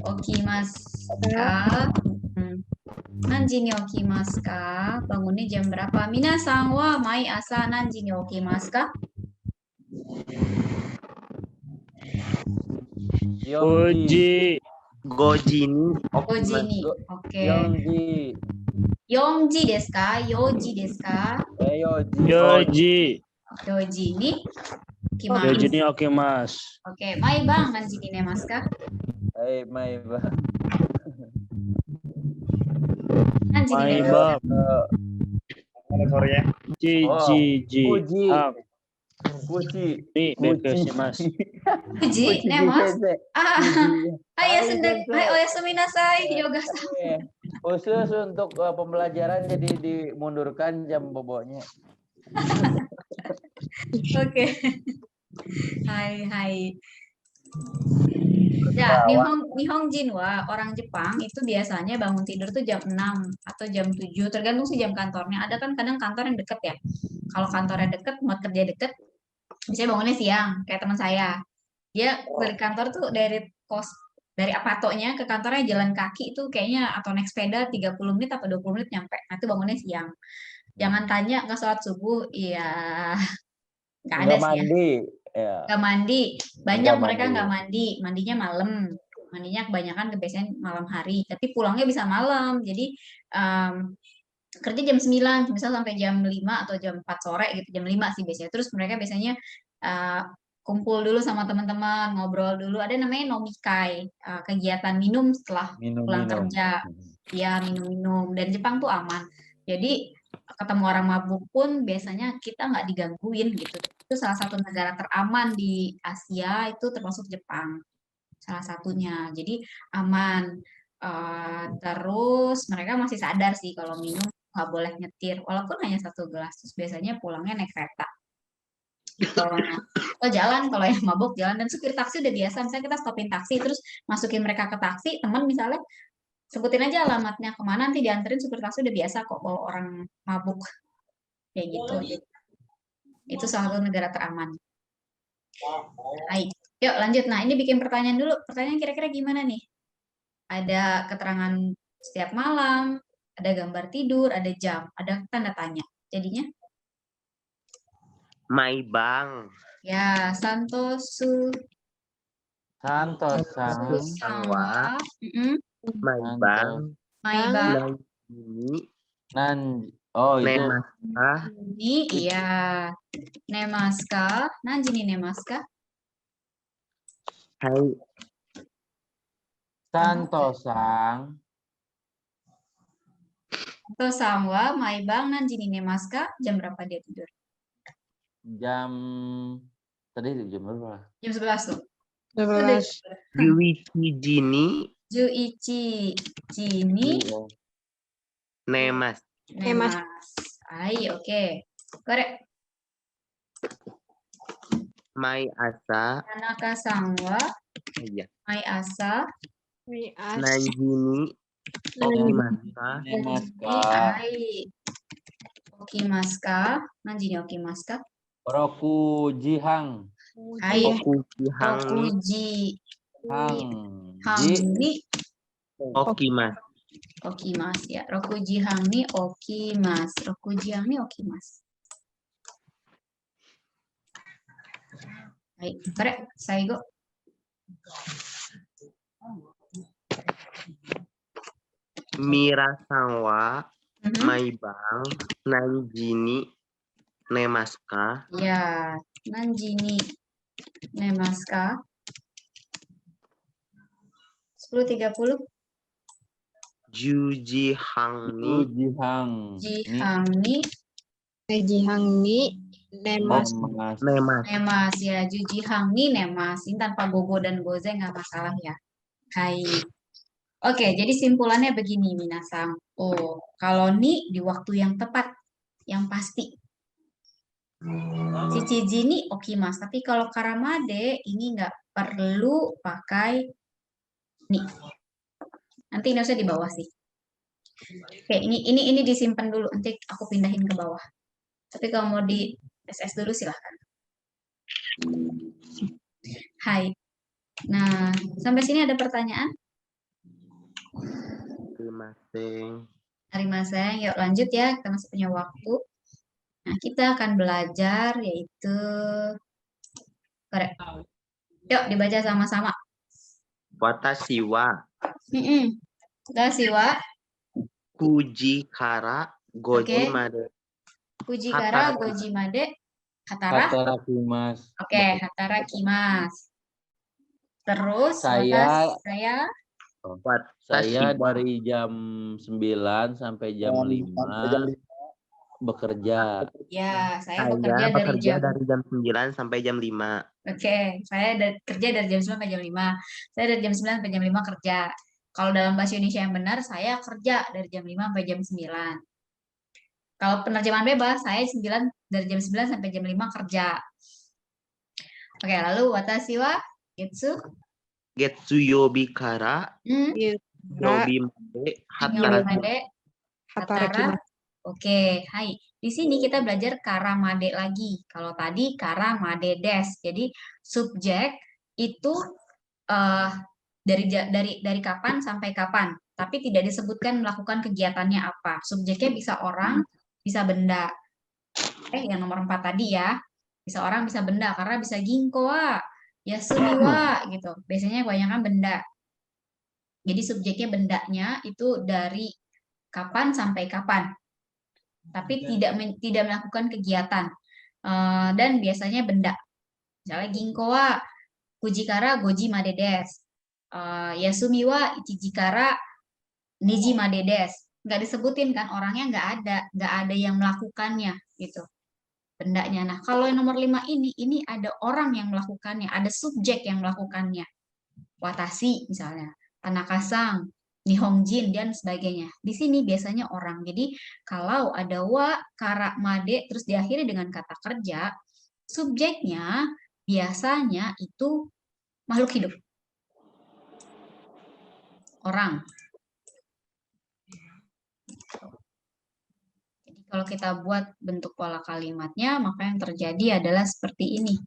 okimasu ka? Nanjini okimasu ka? Bangunnya jam berapa? Minasan wa mai asa nanjini okimasu ka? Uji. Gojini Gojini. Oke. Yongji. Yongji desu ka? Yoji desu ka? Yoji. Yoji ni okimasu. Yoji ni okimasu. Oke, mai bang nanjini nemasu ka? Mai bang. Nanjini Mai nemasu. bang. Ji. Kuji. Ah, Kuji. ni benkyo shimasu. Uji nemasu. Ah, ya sudah. Sensei. Hai, oyasumi nasai. Yoga sama. Khusus untuk pembelajaran jadi dimundurkan jam boboknya. Oke. Hai. Ya, Nihonjin wa orang Jepang itu biasanya bangun tidur tuh jam 6 atau jam 7, tergantung sih jam kantornya. Ada kan kadang kantor yang deket ya. Kalau kantornya deket, tempat kerja deket, biasanya bangunnya siang, kayak teman saya. Dia dari kantor tuh dari apatonya ke kantornya jalan kaki itu kayaknya atau naik sepeda 30 menit atau 20 menit nyampe. Nah, itu bangunnya siang. Jangan tanya nggak sholat subuh, iya nggak ada Nggak sih ya. mandi. Ya. Nggak mandi. Banyak Nggak mereka mandi. nggak mandi. Mandinya malam. Mandinya kebanyakan biasanya malam hari. Tapi pulangnya bisa malam. Jadi kerja jam 9, misal sampai jam 5 atau jam 4 sore gitu. Jam 5 sih biasanya. Terus mereka biasanya kumpul dulu sama teman-teman, ngobrol dulu. Ada namanya nomikai, kegiatan minum setelah pulang kerja. Ya, minum-minum. Dan Jepang tuh aman. Jadi ketemu orang mabuk pun biasanya kita nggak digangguin gitu. Itu salah satu negara teraman di Asia, itu termasuk Jepang. Salah satunya. Jadi aman. Terus mereka masih sadar sih kalau minum nggak boleh nyetir. Walaupun hanya 1 gelas. Terus biasanya pulangnya naik kereta. Atau jalan, kalau yang mabuk jalan. Dan supir taksi udah biasa. Misalnya kita stopin taksi, terus masukin mereka ke taksi, teman misalnya, sebutin aja alamatnya kemana, nanti dianterin, supir taksi udah biasa kok bawa orang mabuk. Kayak gitu. Itu salah satu negara teraman. Baik, yuk lanjut. Nah, ini bikin pertanyaan dulu. Pertanyaan kira-kira gimana nih? Ada keterangan setiap malam, ada gambar tidur, ada jam, ada tanda tanya. Jadinya? Mai bang. Ya, Santosu Sangwa. Mai Santos. bang. Mai bang. Nanjini Oh, itu. Nemaska. Ini iya. Nemaska. Nanjini nemaska. Hai. Santosang. Santosan wa mai bang nanjini nemaska. Jam berapa dia tidur? Jam tadi jam berapa? Jam 11 tuh. 12. Yuichi Jini Juichi Jini Nemas. Nemas. Ai, oke. Korek. Mai asa. Tanaka sangwa Iya. mai asa. Nanjini Okimaska. Nemaska. Ai. Okimaska. Nanjini okimaska. Roku Jihang. Ai. Okuji Hang Hang ni Okimas. okimas ya. Rokuji hang ni okimas. Rokuji hang ni okimas. Baik, korek. Saigo. Mirasawa Mai bang Nanjini Nemaska. Ya, nanjini nemaska. 10.30. Jujihangni Jihang. Jihangni Jihangni nemas. nemas. nemas ya. Jujihangni nemas. Ini tanpa gogo dan goze nggak masalah ya. Hai. Oke, jadi simpulannya begini minasang. Oh, kalau ni di waktu yang tepat, yang pasti. Cici ni oke mas. Tapi kalau karamade ini nggak perlu pakai ni. Nanti ini di bawah sih. Oke, ini disimpan dulu. Nanti aku pindahin ke bawah. Tapi kalau mau di SS dulu silahkan. Hai. Nah, sampai sini ada pertanyaan? Terima kasih. Terima kasih. Yuk lanjut ya. Kita masih punya waktu. Nah, kita akan belajar yaitu korek. Yuk dibaca sama-sama. Watashi wa Watashi wa Kujikara goji Oke. made Kujikara goji made hatara. Hatarakimasu. Oke, hatara kimas. Terus Saya- saya Saya dari jam 9 sampai jam 5 bekerja. ya, saya saya bekerja dari jam dari jam 9 sampai jam 5. Oke, saya kerja dari jam 9 sampai jam 5. Saya dari jam 9 sampai jam 5 kerja. Kalau dalam bahasa Indonesia yang benar, saya kerja dari jam 5 sampai jam 9. Kalau penerjemahan bebas, saya dari jam 9 sampai jam 5 kerja. Oke, lalu watashi wa getsu Getsu yobi kara yobi yobi made hatara made hatara. Oke, hai. Di sini kita belajar karamade lagi. Kalau tadi karamade des. Jadi subjek itu dari kapan sampai kapan, tapi tidak disebutkan melakukan kegiatannya apa. Subjeknya bisa orang, bisa benda. Yang nomor 4 tadi ya. Bisa orang, bisa benda, karena bisa ginko wa, yasumi wa gitu. Biasanya kebanyakan benda. Jadi subjeknya bendanya itu dari kapan sampai kapan. Tapi tidak melakukan kegiatan. Dan biasanya benda. Misalnya ginko wa kujikara goji made desu. Yasumi wa ichijikara niji made desu. Nggak disebutin kan, orangnya nggak ada yang melakukannya gitu. Bendanya. Nah, kalau yang nomor 5 ini ada orang yang melakukannya, ada subjek yang melakukannya. Watashi misalnya, Tanaka-san, Nihongjin dan sebagainya. Di sini biasanya orang. Jadi kalau ada wa, kara, made terus diakhiri dengan kata kerja, subjeknya biasanya itu makhluk hidup. Orang. Jadi kalau kita buat bentuk pola kalimatnya, maka yang terjadi adalah seperti ini.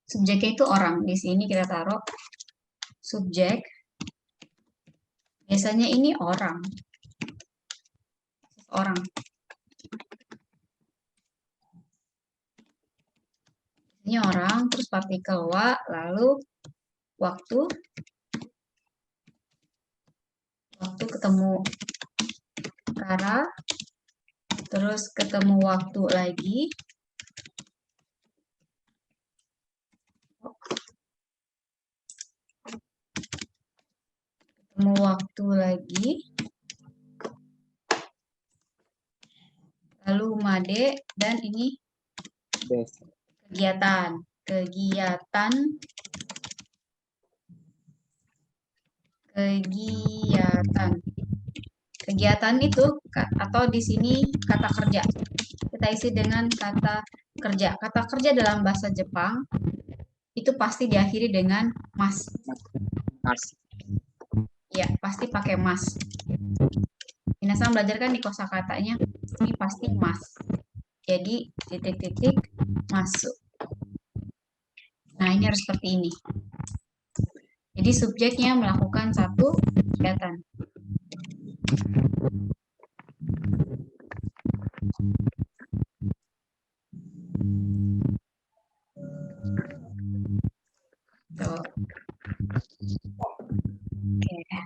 Subjeknya itu orang. Di sini kita taruh subjek. Biasanya ini orang. Orang. Ini orang, terus partikel wa, lalu waktu ketemu kara, terus ketemu waktu lagi, ketemu waktu lagi, lalu made, dan ini kegiatan itu atau di sini kata kerja. Kita isi dengan kata kerja. Kata kerja dalam bahasa Jepang itu pasti diakhiri dengan mas. Ya, pasti pakai mas. Minasan belajar kan di kosakatanya ini pasti mas. Jadi titik-titik masuk. Nah, ini harus seperti ini. Jadi subjeknya melakukan satu kegiatan. Tuh. Oke.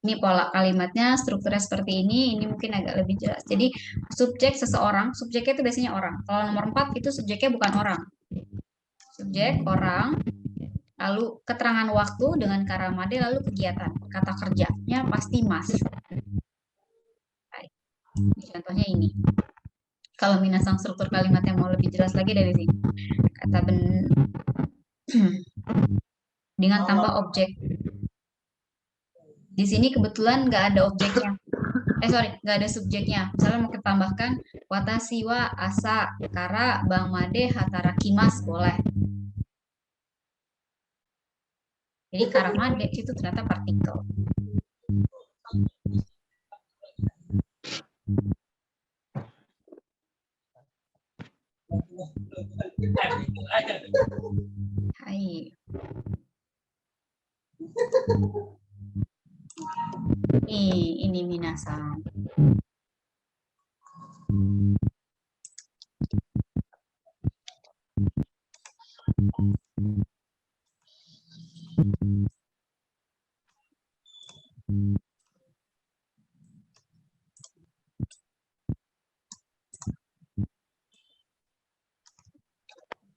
Ini pola kalimatnya, strukturnya seperti ini mungkin agak lebih jelas. Jadi subjek seseorang, subjeknya itu biasanya orang. Kalau nomor 4 itu subjeknya bukan orang. Subjek, orang, lalu keterangan waktu dengan karamade, lalu kegiatan. Kata kerjanya pasti mas. Baik. Ini contohnya ini. Kalau minasang struktur kalimatnya mau lebih jelas lagi dari sini. Kata dengan tambah objek. Di sini kebetulan nggak ada objeknya. Nggak ada subjeknya. Misalnya mau kita tambahkan watashi wa asa kara bang made hatarakimasu boleh. Jadi karamade itu ternyata partikel. Hai. Ini minasang.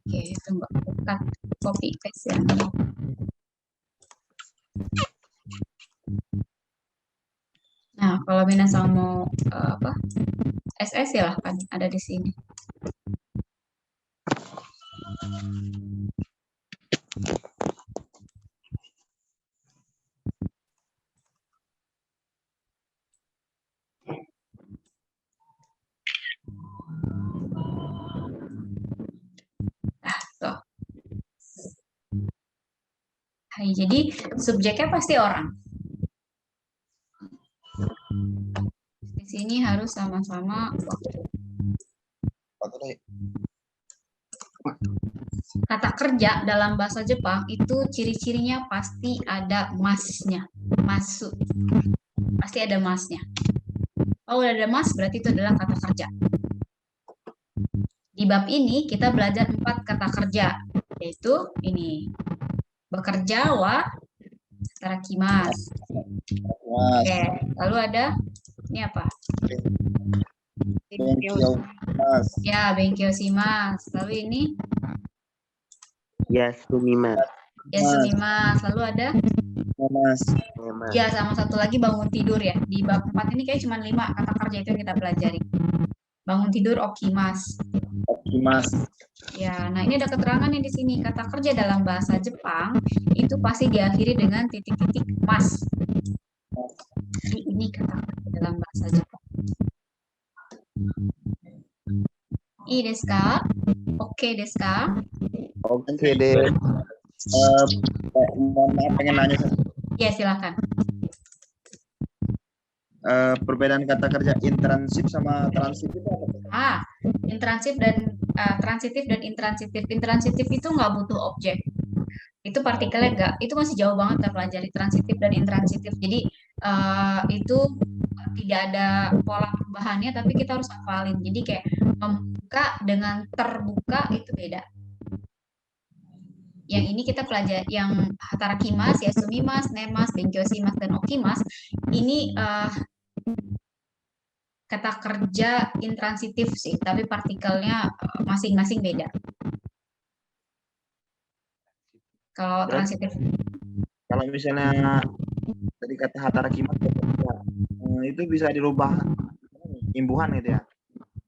Oke, tunggu buka copy paste ya. Nah, kalau minasang mau SS silahkan ada di sini. Tuh. Hai, jadi subjeknya pasti orang. Di sini harus sama-sama waktu. Kata kerja dalam bahasa Jepang itu ciri-cirinya pasti ada masnya, masu. Pasti ada masnya. Oh, udah ada mas berarti itu adalah kata kerja. Di bab ini kita belajar 4 kata kerja, yaitu ini. Bekerja wa tarakimasu. Oke, lalu ada ini apa? Ya, benkyoshimasu. Lalu ini Yasumimasu. yasumimasu. Lalu ada ya, sama satu lagi bangun tidur ya. Di bab 4 ini kayak cuma 5 kata kerja itu yang kita pelajari. Bangun tidur okimasu. Ya, nah ini ada keterangannya di sini. Kata kerja dalam bahasa Jepang itu pasti diakhiri dengan titik-titik mas. Jadi ini kata kerja dalam bahasa Jepang. I desu ka? Oke desu ka? Oke deh. Mohon maaf pengen nanya. Ya, silakan. Perbedaan kata kerja intransif sama transitif itu apa? Intransif dan transitif dan intransitif. Intransitif itu nggak butuh objek. Itu partikelnya nggak, itu masih jauh banget kita pelajari transitif dan intransitif. Jadi itu tidak ada pola perubahannya, tapi kita harus hafalin. Jadi kayak membuka dengan terbuka itu beda. Yang ini kita pelajari, yang hatarakimasu, yasumimasu, nemasu, benkyoshimasu, dan okimasu, ini kata kerja intransitif sih, tapi partikelnya masing-masing beda. Kalau transitif. Kalau misalnya tadi kata hatarakimasu itu bisa dirubah imbuhan gitu ya?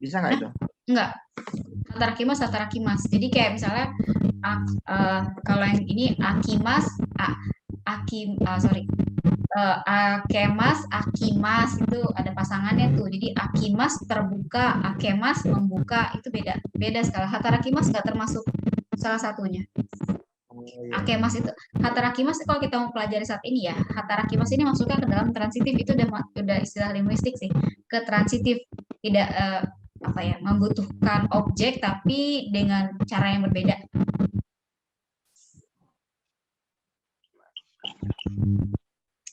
Bisa nggak itu? Enggak. Hatarakimasu. Jadi kayak misalnya kalau yang ini akemas, akimas itu ada pasangannya tuh. Jadi akimas terbuka, akemas membuka, itu beda. Beda skala. Hatarakimasu nggak termasuk salah satunya. Akemas itu, hatarakimasu kalau kita mau pelajari saat ini ya, hatarakimasu ini masuknya ke dalam transitif, itu udah istilah linguistik sih, ke transitif, tidak membutuhkan objek tapi dengan cara yang berbeda.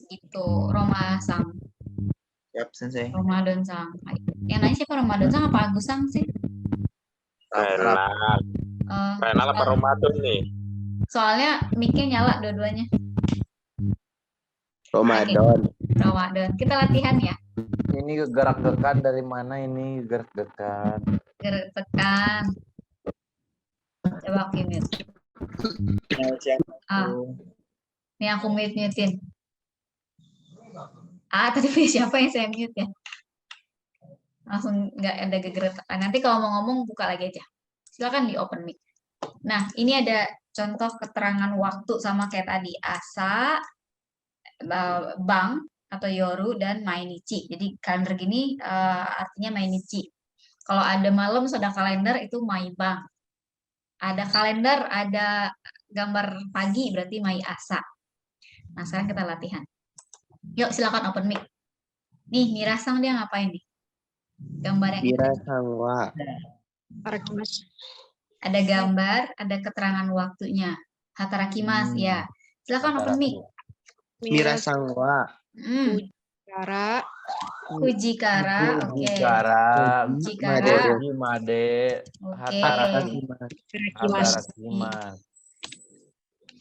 Itu Roma-san. Siap, Sensei. Ramadan-san. Yang nanya siapa, Ramadan-san apa Agus-san sih? Renal apa Ramadan nih? Soalnya mic-nya nyala dua-duanya. Ramadan. Ramadan. Kita latihan ya. Ini gerak-gekan dari mana ini gerak-gekan? Gerak tekan. Coba aku mute. Ah, ini aku mute-mutein. Tadi siapa yang saya mute ya? Langsung nggak ada gegeretakan. Nanti kalau mau ngomong buka lagi aja. Silakan di open mic. Nah, ini ada contoh keterangan waktu sama kayak tadi. Asa, Bang atau Yoru dan Mainichi. Jadi kalender gini artinya Mainichi. Kalau ada malam ada kalender itu Maibang. Ada kalender, ada gambar pagi berarti Mai Asa. Nah, sekarang kita latihan. Yuk, silakan open mic. Nih, Mirasang dia ngapain nih? Gambar yang Mirasangwa. Arakimas. ada gambar, ada keterangan waktunya. Hatarakimas, ya. Silakan open mic. Mirasangwa. Kara. Kujikara, oke. Kujikara, Kujikara, Goji Made, oke. Hatarakimas.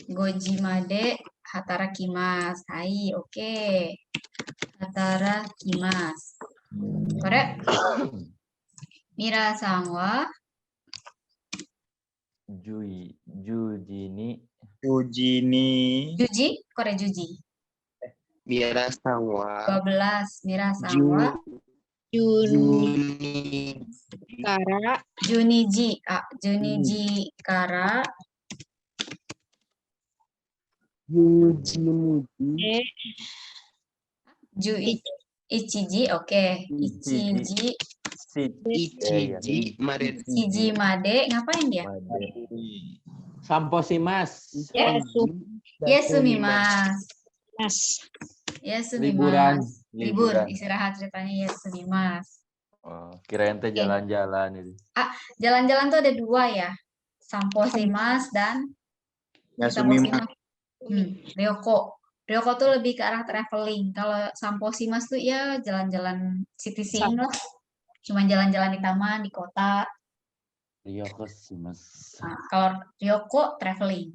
Goji Made, Hatarakimas. Hai, oke. Hatarakimas. Korek. Mirasangwa. Jujini. Juji, korek Juji. Mirasangwa. 12, Mirasangwa. Juni. Kara. Juniji, Juniji Kara. Ichiji, oke. Ichiji Made, ngapain dia? Samposimas. Yasumimas. Liburan. Libur, istirahat ceritanya Yasumimas. Oh, kirain teh jalan-jalan itu. Jalan-jalan tuh ada 2 ya. Samposimas dan Yasumimas. Ryoko. Ryoko tuh lebih ke arah traveling. Kalau Samposimas tuh ya jalan-jalan sightseeing lah. Cuma jalan-jalan di taman, di kota. Ryoko Simas. Nah, kalau Ryoko traveling.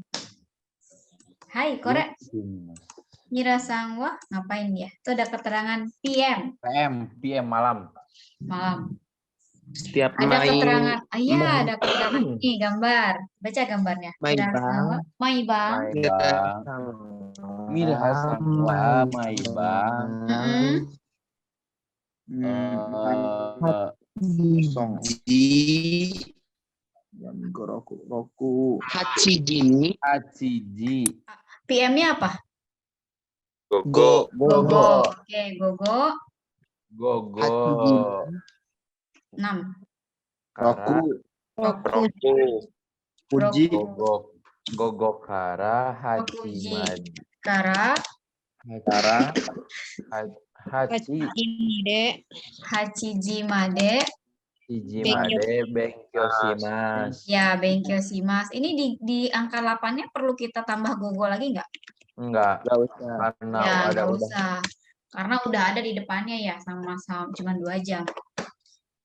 Hai, korek. Mirasangwa ngapain ya? Itu ada keterangan PM. PM malam. Malam. Setiap Ada main. keterangan. Iya, ada keterangan. Nih, gambar. Baca gambarnya. Mirasangwa, Maibang. Mirasangwa, Maibang. Hachijini. PM-nya apa? Gogo. Gogo. Oke, Gogo. Gogo. 6. Roku. Puji. Gogo Kara, Hachi Kara. Hachiji Made. Benkyoshimasu. Ya, Benkyoshimasu. Ini di angka 8-nya perlu kita tambah gogo lagi nggak? Enggak usah. Karena Ya, ada nggak usah. Karena udah ada di depannya ya, sama-sama cuma 2 jam.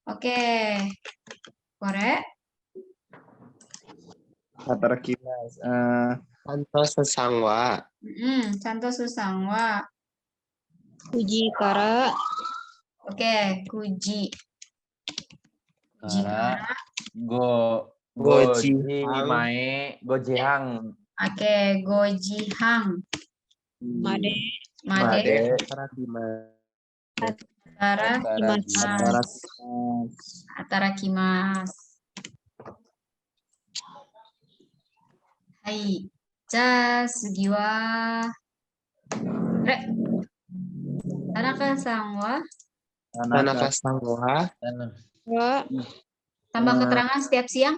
Oke. Korek. Hatarakimas. Santo Sesangwa. Santo Susangwa. Kuji Kara. Oke, Kuji. Jikara. Gojihang. Oke, Gojihang. Made. Hatarakimas. Hai. Sugiwa. Tanaka Sangwa. Tambah keterangan setiap siang.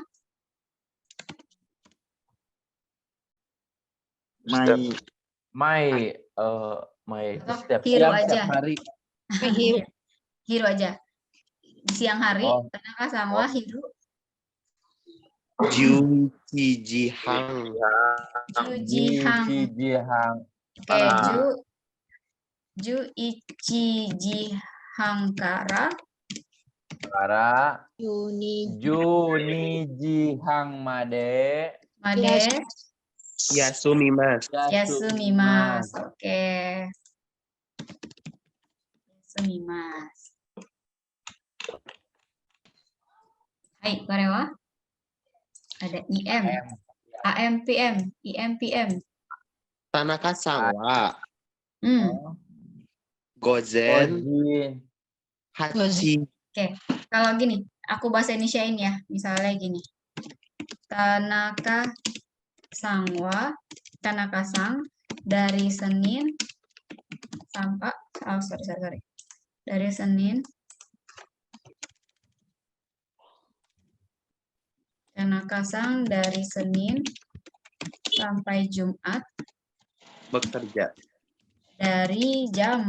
Setiap Hiro siang, aja. setiap hari. Hiro aja. Di siang hari, Tanaka Sangwa, Hiro. Jujihang. Oke, Ichijihang Kara. Junijihang Made. Yasumimas. Yasumimas. Oke. yasumimasu. Hai, kore wa? Ada IM, AM, PM, IM, PM. Tanaka-san wa gozen Gojin. hachi. Oke, kalau gini, aku bahasa Indonesiain ya. Misalnya gini. Tanaka-sang dari Senin sampai sorry. Dari Senin Tanaka-sang dari Senin sampai Jumat Bekerja. dari jam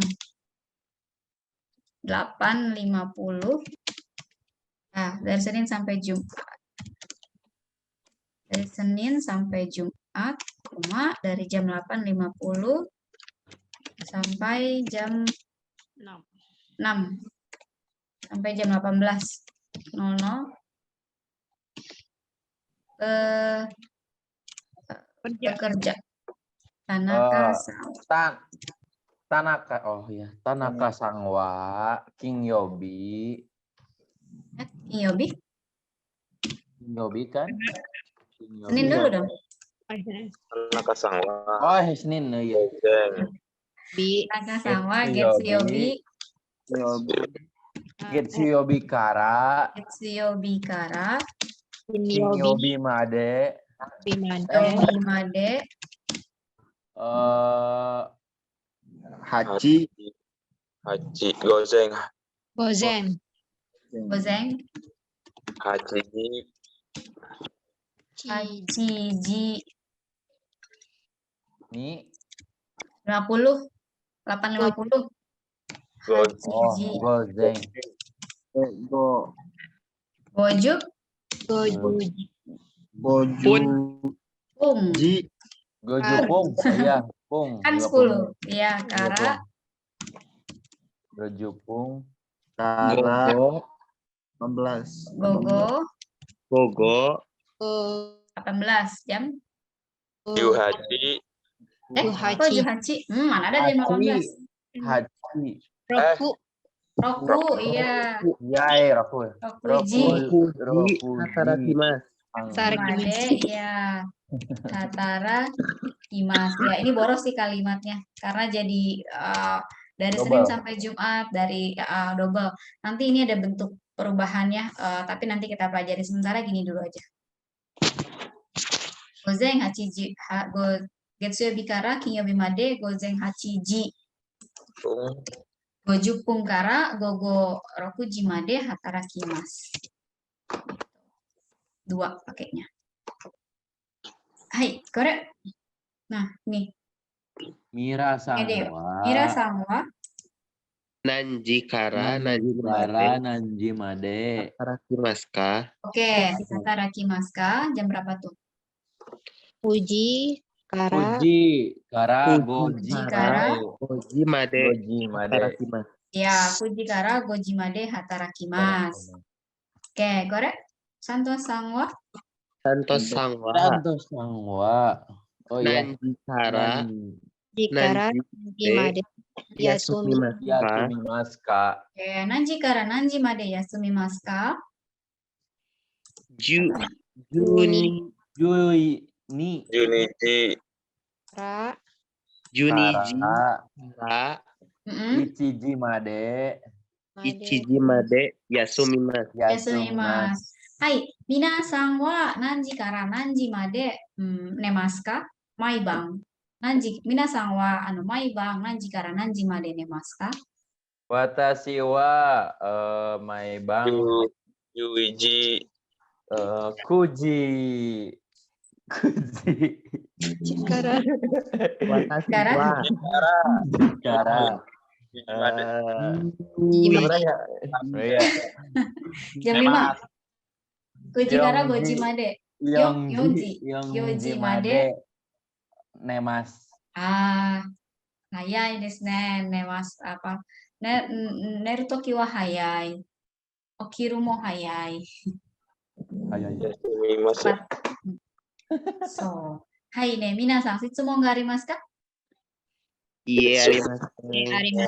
8.50. Nah, dari Senin sampai Jumat. Dari Senin sampai Jumat, dari jam 8.50 sampai jam 6. Sampai jam 18.00. Bekerja. Tanaka sangwa Kingyobi. Kingyobi kan? Senin dulu dong. Tanaka-san wa Oh, Senin ya. Tanaka-sang wa Getsuyobi. Getsuyobi kara Getsuyobi kara. Kingyobi made. Made. Hachi. Gozeng. Hachiji. Ni 50. 8.50. Hachiji. gozeng. Goju. Pung. Gojupung. Iya, pung. Kan 10. Iya, kara. Gojupung. Kara. Gogo. 16. Gogo. 18 jam. Yuhachi. Kok Juhachi? Mana ada jam 18? Hachi. Roku, iya. Iya, Roku. Rokuji. Hatarakimasu. Made, iya. Hatara Kimas. Ya, ini boros sih kalimatnya. Karena jadi dari Senin Double. sampai Jumat, dari double. Nanti ini ada bentuk perubahannya, tapi nanti kita pelajari. Sementara gini dulu aja. Gozen hachiji. Getsuyobi kara Kinyobi made gozen hachiji. Goju pungkara gogo rokuji made hatarakimasu. 2 pakainya. Hai, kore. Nah, nih. Mira Mira sangwa. sangwa. Nanji kara. Nanji made. Hatarakimasu ka? Oke, hatarakimasu. Jam berapa tuh? Uji kara. Goji kara. Goji made. Hatarakimasu. Ya, fuji kara goji made hatarakimasu. Oke, kore. Santo sangwa. Oh iya. Nanji kara. Jikara Jimade Yasumimasu ka? Oke, nanji kara nanji made yasumimasu ka? Juniji. Juniji. Ichiji made. Yasumimasu. Hai, minasan wa nanji kara nanji made nemasu ka? Maibang. Minasan wa maibang nanji kara nanji made nemasu ka? Watashi wa maibang Yuiji. kuji. Jikara Jam 5. Kuji kara goji made. Yoji made nemasu. Hayai desu ne. Nemasu apa? Neru toki wa hayai. Okiru mo hayai. Yasumimasu. So, hai ne, minasan, shitsumon ga arimasu ka? Iya,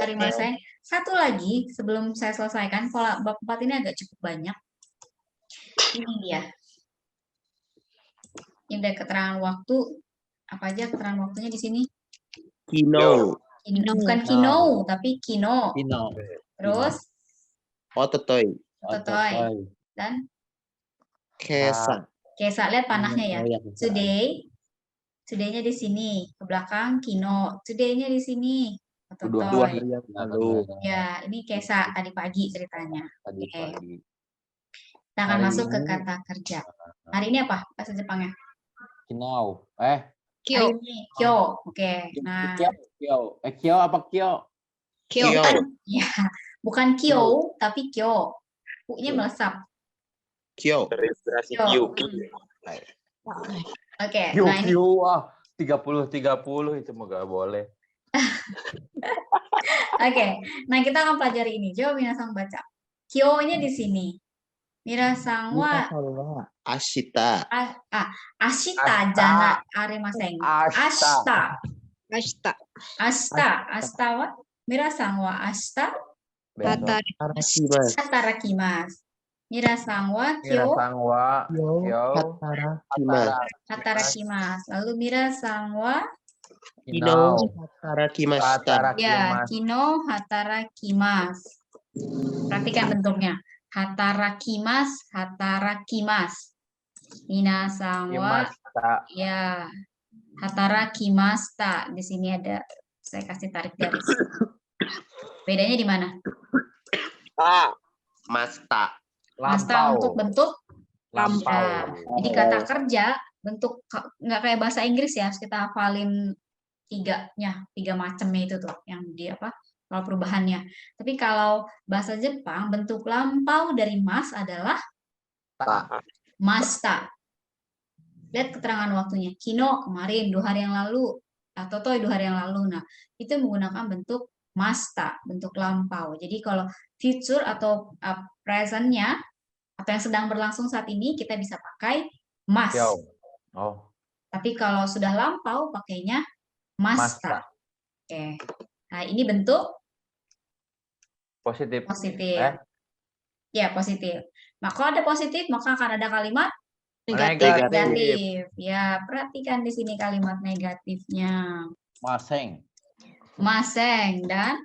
Arimaseng. Satu lagi sebelum saya selesaikan, pola bab 4 ini agak cukup banyak. Ini dia. Ini ada keterangan waktu. Apa aja keterangan waktunya di sini? Kino. Bukan kino, tapi kino. Kino. Terus Ototoy. totoy. Dan Kesa. Kesa, lihat panahnya ya. Oh, iya, bisa. Today-nya di sini. Ke belakang kino. Today-nya di sini. Dua Totoy. hari yang lalu. Ya, ini Kesa tadi pagi ceritanya. Tadi Oke. pagi. Kita akan Hari masuk ke ini- kata kerja. Hari ini apa bahasa Jepangnya? Kinau. Hari ini kyo. Oke. Nah, Kyo apa kyo? Kyo. ya, bukan kyo, tapi kyo. U-nya melesap. Kyo. Terinspirasi Kyo. Q. Oke. Kyo Nah, ini kyo 30 itu mah gak boleh. Oke, nah kita akan pelajari ini. Coba Minasang baca. Kyo-nya di sini. Minasang wa Ashita. ashita jana arimasen. Ashita. Ashita. Ashita wa Minasang wa ashita Besok. Arasimas. hatarakimasu. Minasang wa kyo Minasang wa kyo Kimas. hatarakimasu. Lalu Minasang wa kinau. Hatarakimashita. ya Hatarakimasu. kino hatarakimasu. Perhatikan bentuknya. Hatarakimasu. Minasang wa Kimasta. ya hatarakimasta. Di sini ada saya kasih tarik garis. Bedanya di mana? Masta. Masta untuk bentuk Lampau. ya. Jadi kata kerja bentuk nggak kayak bahasa Inggris ya, harus kita hafalin tiga macamnya itu tuh yang di apa kalau perubahannya. Tapi kalau bahasa Jepang bentuk lampau dari mas adalah masta. Lihat keterangan waktunya. Kino kemarin 2 hari yang lalu atau toy 2 hari yang lalu. Nah, itu menggunakan bentuk masta, bentuk lampau. Jadi kalau future atau present-nya atau yang sedang berlangsung saat ini kita bisa pakai mas. Kyo. Oh, Tapi kalau sudah lampau pakainya masta. masta. Oke. Nah, ini bentuk Positif. positif. Eh? Ya, positif. Nah, kalau ada positif, maka akan ada kalimat Negatif. negatif. Ya, perhatikan di sini kalimat negatifnya. Maseng. Maseng dan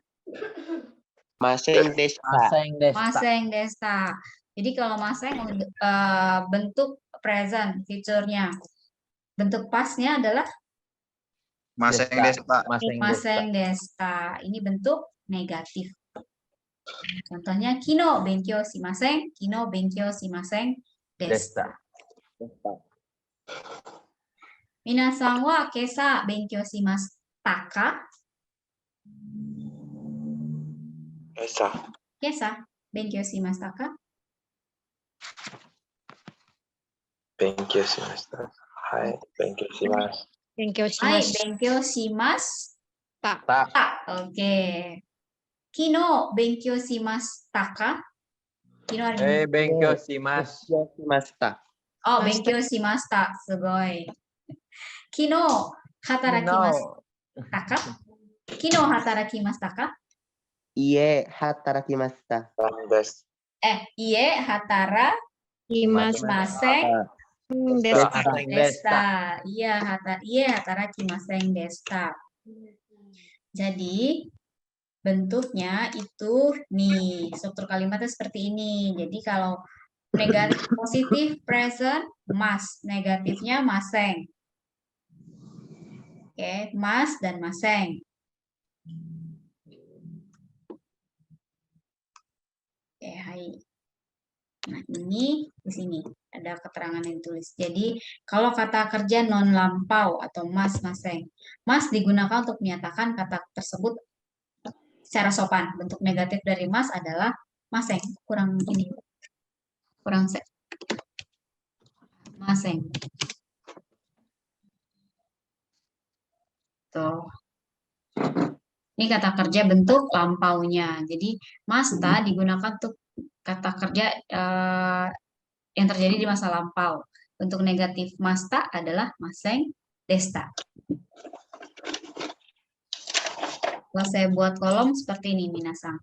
Maseng desta. Maseng desta. maseng desta. Jadi kalau maseng bentuk present, future-nya. Bentuk pasnya adalah Maseng desta. Maseng desta. maseng desta. Ini bentuk negatif. Contohnya kino benkyou shimaseng, kino benkyou shimaseng desu. Desta. Minasan wa kesa benkyou shimashita ka? Kesa benkyou shimashita ka? Thank you, semester. Hai, thank you, Simas. Thank you, Hai, shimasu. benkyou shimashita. Tak. Oke. Kino benkyou shimashita ka? Kino ada Benkyo shimasu. Masta. Oh, benkyou shimashita. Sugoi. Kino hatarakimashita ka? Kino hatarakimashita ka? Iye hatarakimashita. Iye hatara Shimasu. maseng Desta. Maseng desta. Iya, hatara kimaseng desta. Jadi bentuknya itu nih, struktur kalimatnya seperti ini. Jadi kalau negatif positif present mas, negatifnya maseng. Oke, mas dan maseng. Oke, hai. Nah, ini di sini ada keterangan yang ditulis. Jadi, kalau kata kerja non lampau atau mas maseng, mas digunakan untuk menyatakan kata tersebut secara sopan. Bentuk negatif dari mas adalah maseng. Kurang ini. Kurang set. Maseng. Tuh. Ini kata kerja bentuk lampaunya. Jadi, masta digunakan untuk kata kerja yang terjadi di masa lampau. Bentuk negatif masta adalah maseng desta. Kalau saya buat kolom seperti ini, minasang.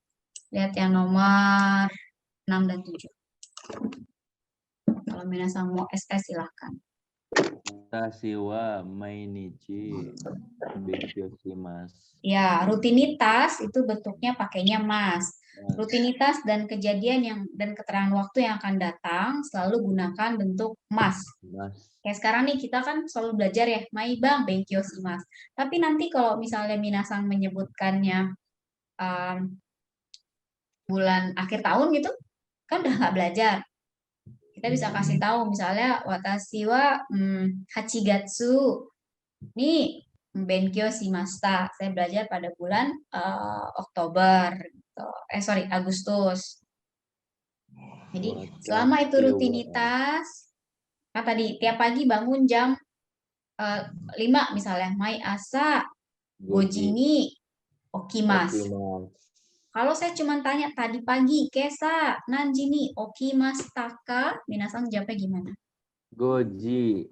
Lihat yang nomor 6 dan 7. Kalau minasang mau SS silahkan. Watashi wa mainichi benkyoshimasu. Ya, rutinitas itu bentuknya pakainya mas. Rutinitas dan kejadian dan keterangan waktu yang akan datang selalu gunakan bentuk mas. Kayak sekarang nih kita kan selalu belajar ya, mai bang, benkyoshimasu. Tapi nanti kalau misalnya minasang menyebutkannya bulan akhir tahun gitu, kan udah nggak belajar. Kita bisa kasih tahu misalnya watashi wa hachigatsu. Nih benkyo shimashita. Saya belajar pada bulan Oktober. Gitu. Agustus. Jadi selama itu rutinitas, nah tadi tiap pagi bangun jam 5 misalnya, mai asa goji ni okimasu. Kalau saya cuma tanya tadi pagi, kesa nanji ni okimashita ka, minasang jawabnya gimana? Goji.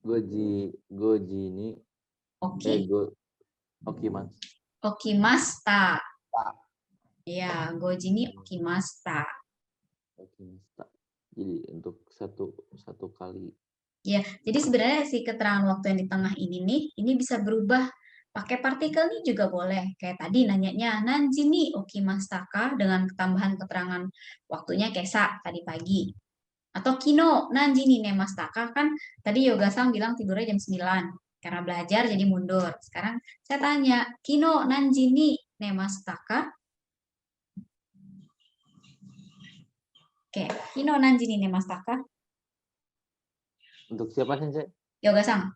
Goji ni okimasu. Okimashita. Ya, goji ni okimashita. Jadi untuk satu kali. Ya, jadi sebenarnya si keterangan waktu yang di tengah ini nih, ini bisa berubah pakai partikel nih juga boleh. Kayak tadi nanyanya nanji ni okimashita ka dengan tambahan keterangan waktunya kesa tadi pagi. Atau kino nanji ni nemashita ka, kan tadi Yoga-san bilang tidurnya jam 9 karena belajar jadi mundur. Sekarang saya tanya, kino nanji ni nemashita ka? Oke, kino nanji ni nemashita ka? Untuk siapa sih? Yoga-san.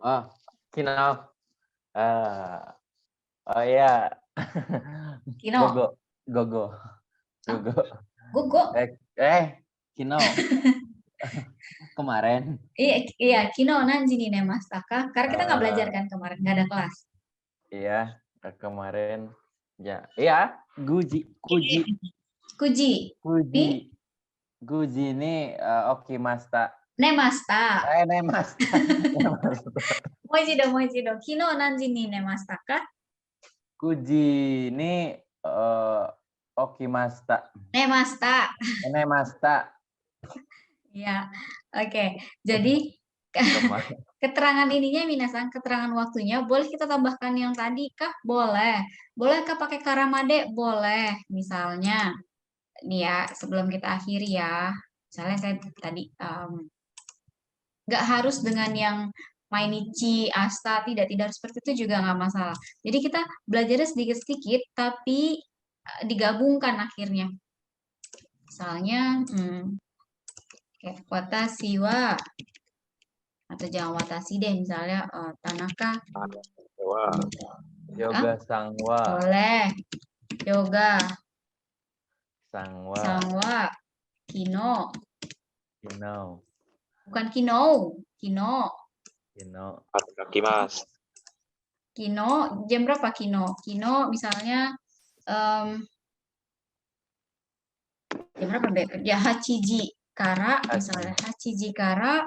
Oh, Kino. Oh iya. Kino. Gogo. Kino. Kemarin. Iya, kino nanji ni nemashita ka? Karena kita nggak belajar kan kemarin, nggak ada kelas. Iya, kemarin. Ya, iya. Kuji ini okimashita. Nemashita. Nemashita. Moichido. Kino nanji ni nemashita ka? Kuji ini okimashita. Nemashita. Ya, oke. Jadi keterangan ininya minasang, keterangan waktunya boleh kita tambahkan yang tadi kah? Boleh. Bolehkah pakai karamade? Boleh. Misalnya, nih ya, sebelum kita akhiri ya. Misalnya saya tadi nggak harus dengan yang mainichi, asta, tidak harus seperti itu juga nggak masalah. Jadi kita belajarnya sedikit-sedikit, tapi digabungkan akhirnya. Misalnya, watashi wa, atau jangan watashi deh, misalnya Tanaka. Yoga sangwa. Boleh. Yoga. Sangwa. Kino. Bukan kino. Kino, jam berapa kino? Kino misalnya jam berapa? Ya hachiji kara, misalnya hachiji kara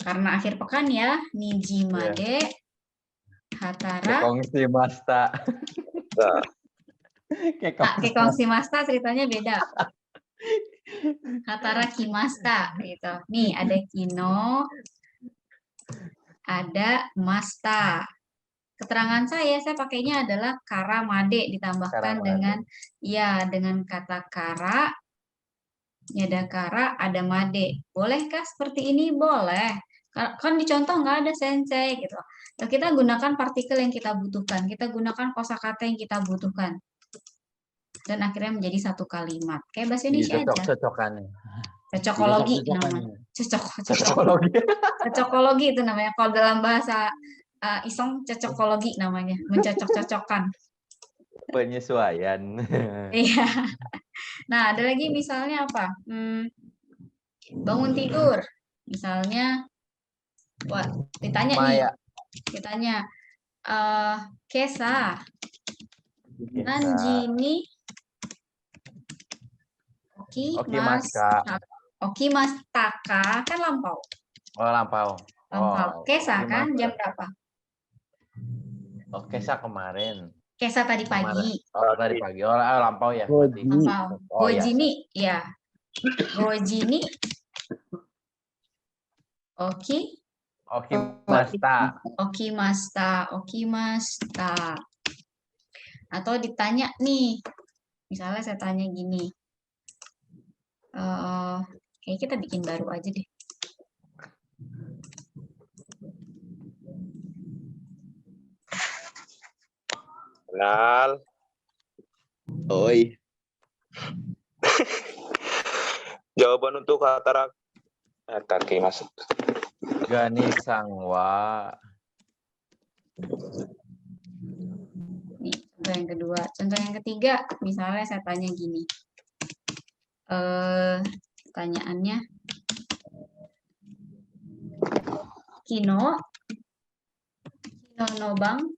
karena akhir pekan ya, niji made hatara. Kekongshimashita ceritanya beda. Hatara kimashita gitu. Nih ada kino, ada masta. Keterangan saya pakainya adalah kara made ditambahkan dengan kata kara. Ada kara, ada made. Bolehkah seperti ini? Boleh. Kan di contoh nggak ada sensei gitu. Nah, kita gunakan partikel yang kita butuhkan. Kita gunakan kosakata yang kita butuhkan. Dan akhirnya menjadi satu kalimat. Kayak bahasa Indonesia aja. Cocokologi namanya. Cocokologi itu namanya. Kalau dalam bahasa iseng cocokologi namanya. Mencocok-cocokkan. Penyesuaian. Iya. Nah, ada lagi misalnya apa? Bangun tidur. Misalnya, ditanya kesa nanji ni okimashita ka, kan lampau. Lampau. Kesa kan jam berapa? Oh, Kesa kemarin. Kesa tadi pagi. Oh, tadi pagi. Oh, lampau ya. berarti. Lampau. Oh, ya. Gojini, ya. Gojini. Oki. Okimasta. Okimasta. Atau ditanya nih, misalnya saya tanya gini, kayak kita bikin baru aja deh. Kenal. Oi. Jawaban untuk kata kaki masuk. Gani Sangwa. Nih, contoh yang kedua. Contoh yang ketiga, misalnya saya tanya gini. Pertanyaannya, Kino nobang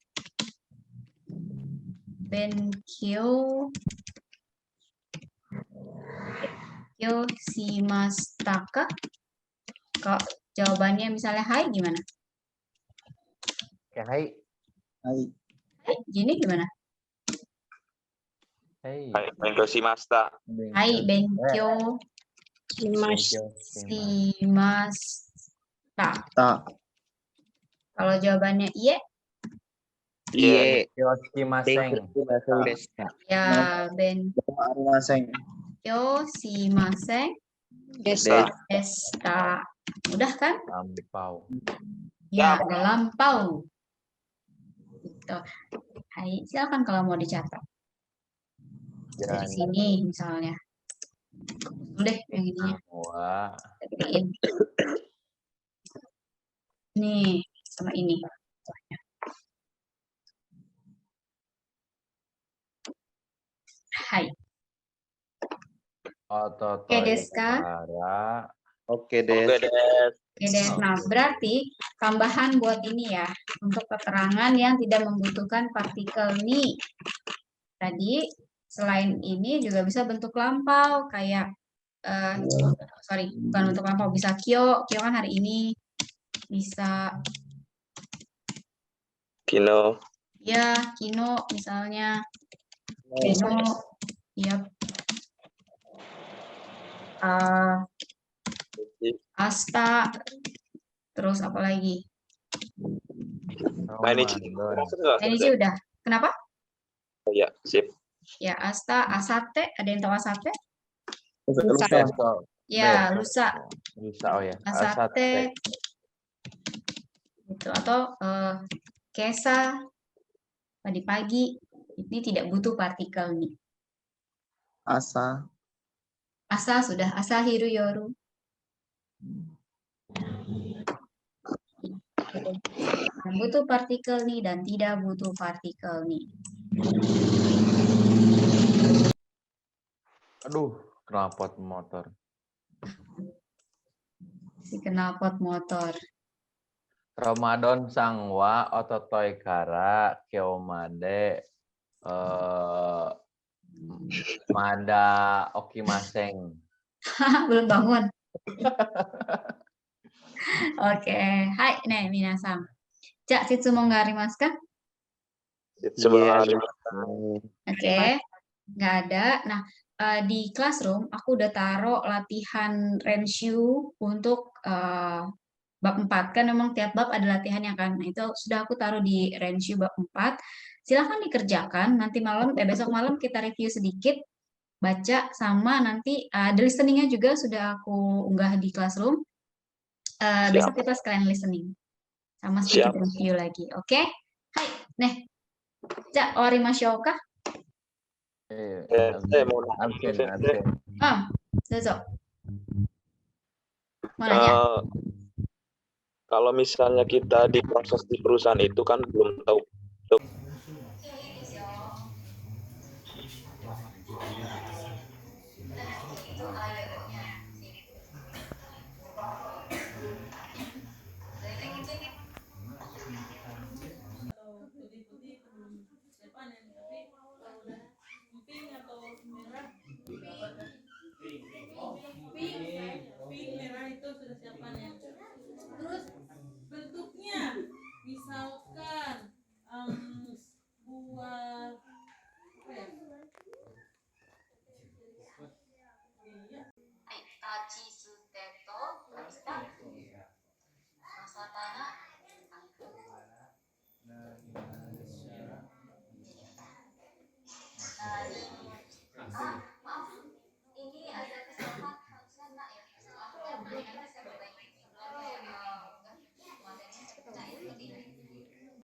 Benkyo shimashitaka. Kalau jawabannya misalnya hai gimana? Ya, hai. Hai, gini gimana? Hai. Hai, benkyo shimashita. Hai, benkyo Shimashita. shimashita. Kalau jawabannya iye, Iye. Yoshimaseng. Desta. ya benkyo shimaseng Desta. desta. Udah kan? Lampau. Ya, ada lampau. Gitu. Hai, silakan kalau mau dicatat. Dari sini misalnya. Udah yang ininya. Wah. Ketiin. Nih, sama ini. Hai. Ototo Oke, Deska. Ikara. Oke, Des. Oke deh. Nah, berarti tambahan buat ini ya, untuk keterangan yang tidak membutuhkan partikel ni. Tadi selain ini juga bisa bentuk lampau kayak bukan bentuk lampau, bisa kyo kan hari ini, bisa Kino. ya kino misalnya, kino, ya asta, terus apa lagi? Ini sih udah. Kenapa? Oh ya, sip. Ya, asta, asate, ada yang tahu asate? Lusa. Ya, lusa. Lusa, oh ya. Asate. Gitu. Atau kesa, tadi pagi. Ini tidak butuh partikel nih. Asa. Asa sudah, asa hiru yoru. Yang butuh partikel nih dan tidak butuh partikel nih. Aduh, knalpot motor. Si knalpot motor. Ramadan Sangwa Ototoi Kara Kyomade Mada Okimaseng. Belum bangun. Oke, hai, nih minasang. Cak, Sitsumo ngarimasu ka? Oke, nggak ada. Nah, di Classroom aku udah taruh latihan Renshu untuk bab 4. Kan memang tiap bab ada latihannya kan. Nah, itu sudah aku taruh di Renshu bab 4. Silahkan dikerjakan. Nanti malam, besok malam kita review sedikit. Baca sama nanti the listening-nya juga sudah aku unggah di Classroom. Besok kita sekalian listening. Sama sedikit review lagi. Oke? Hai, nih. Ja, orimashou ka? Absen. Dozo. Mau nanya? Kalau misalnya kita diproses di perusahaan itu kan belum tahu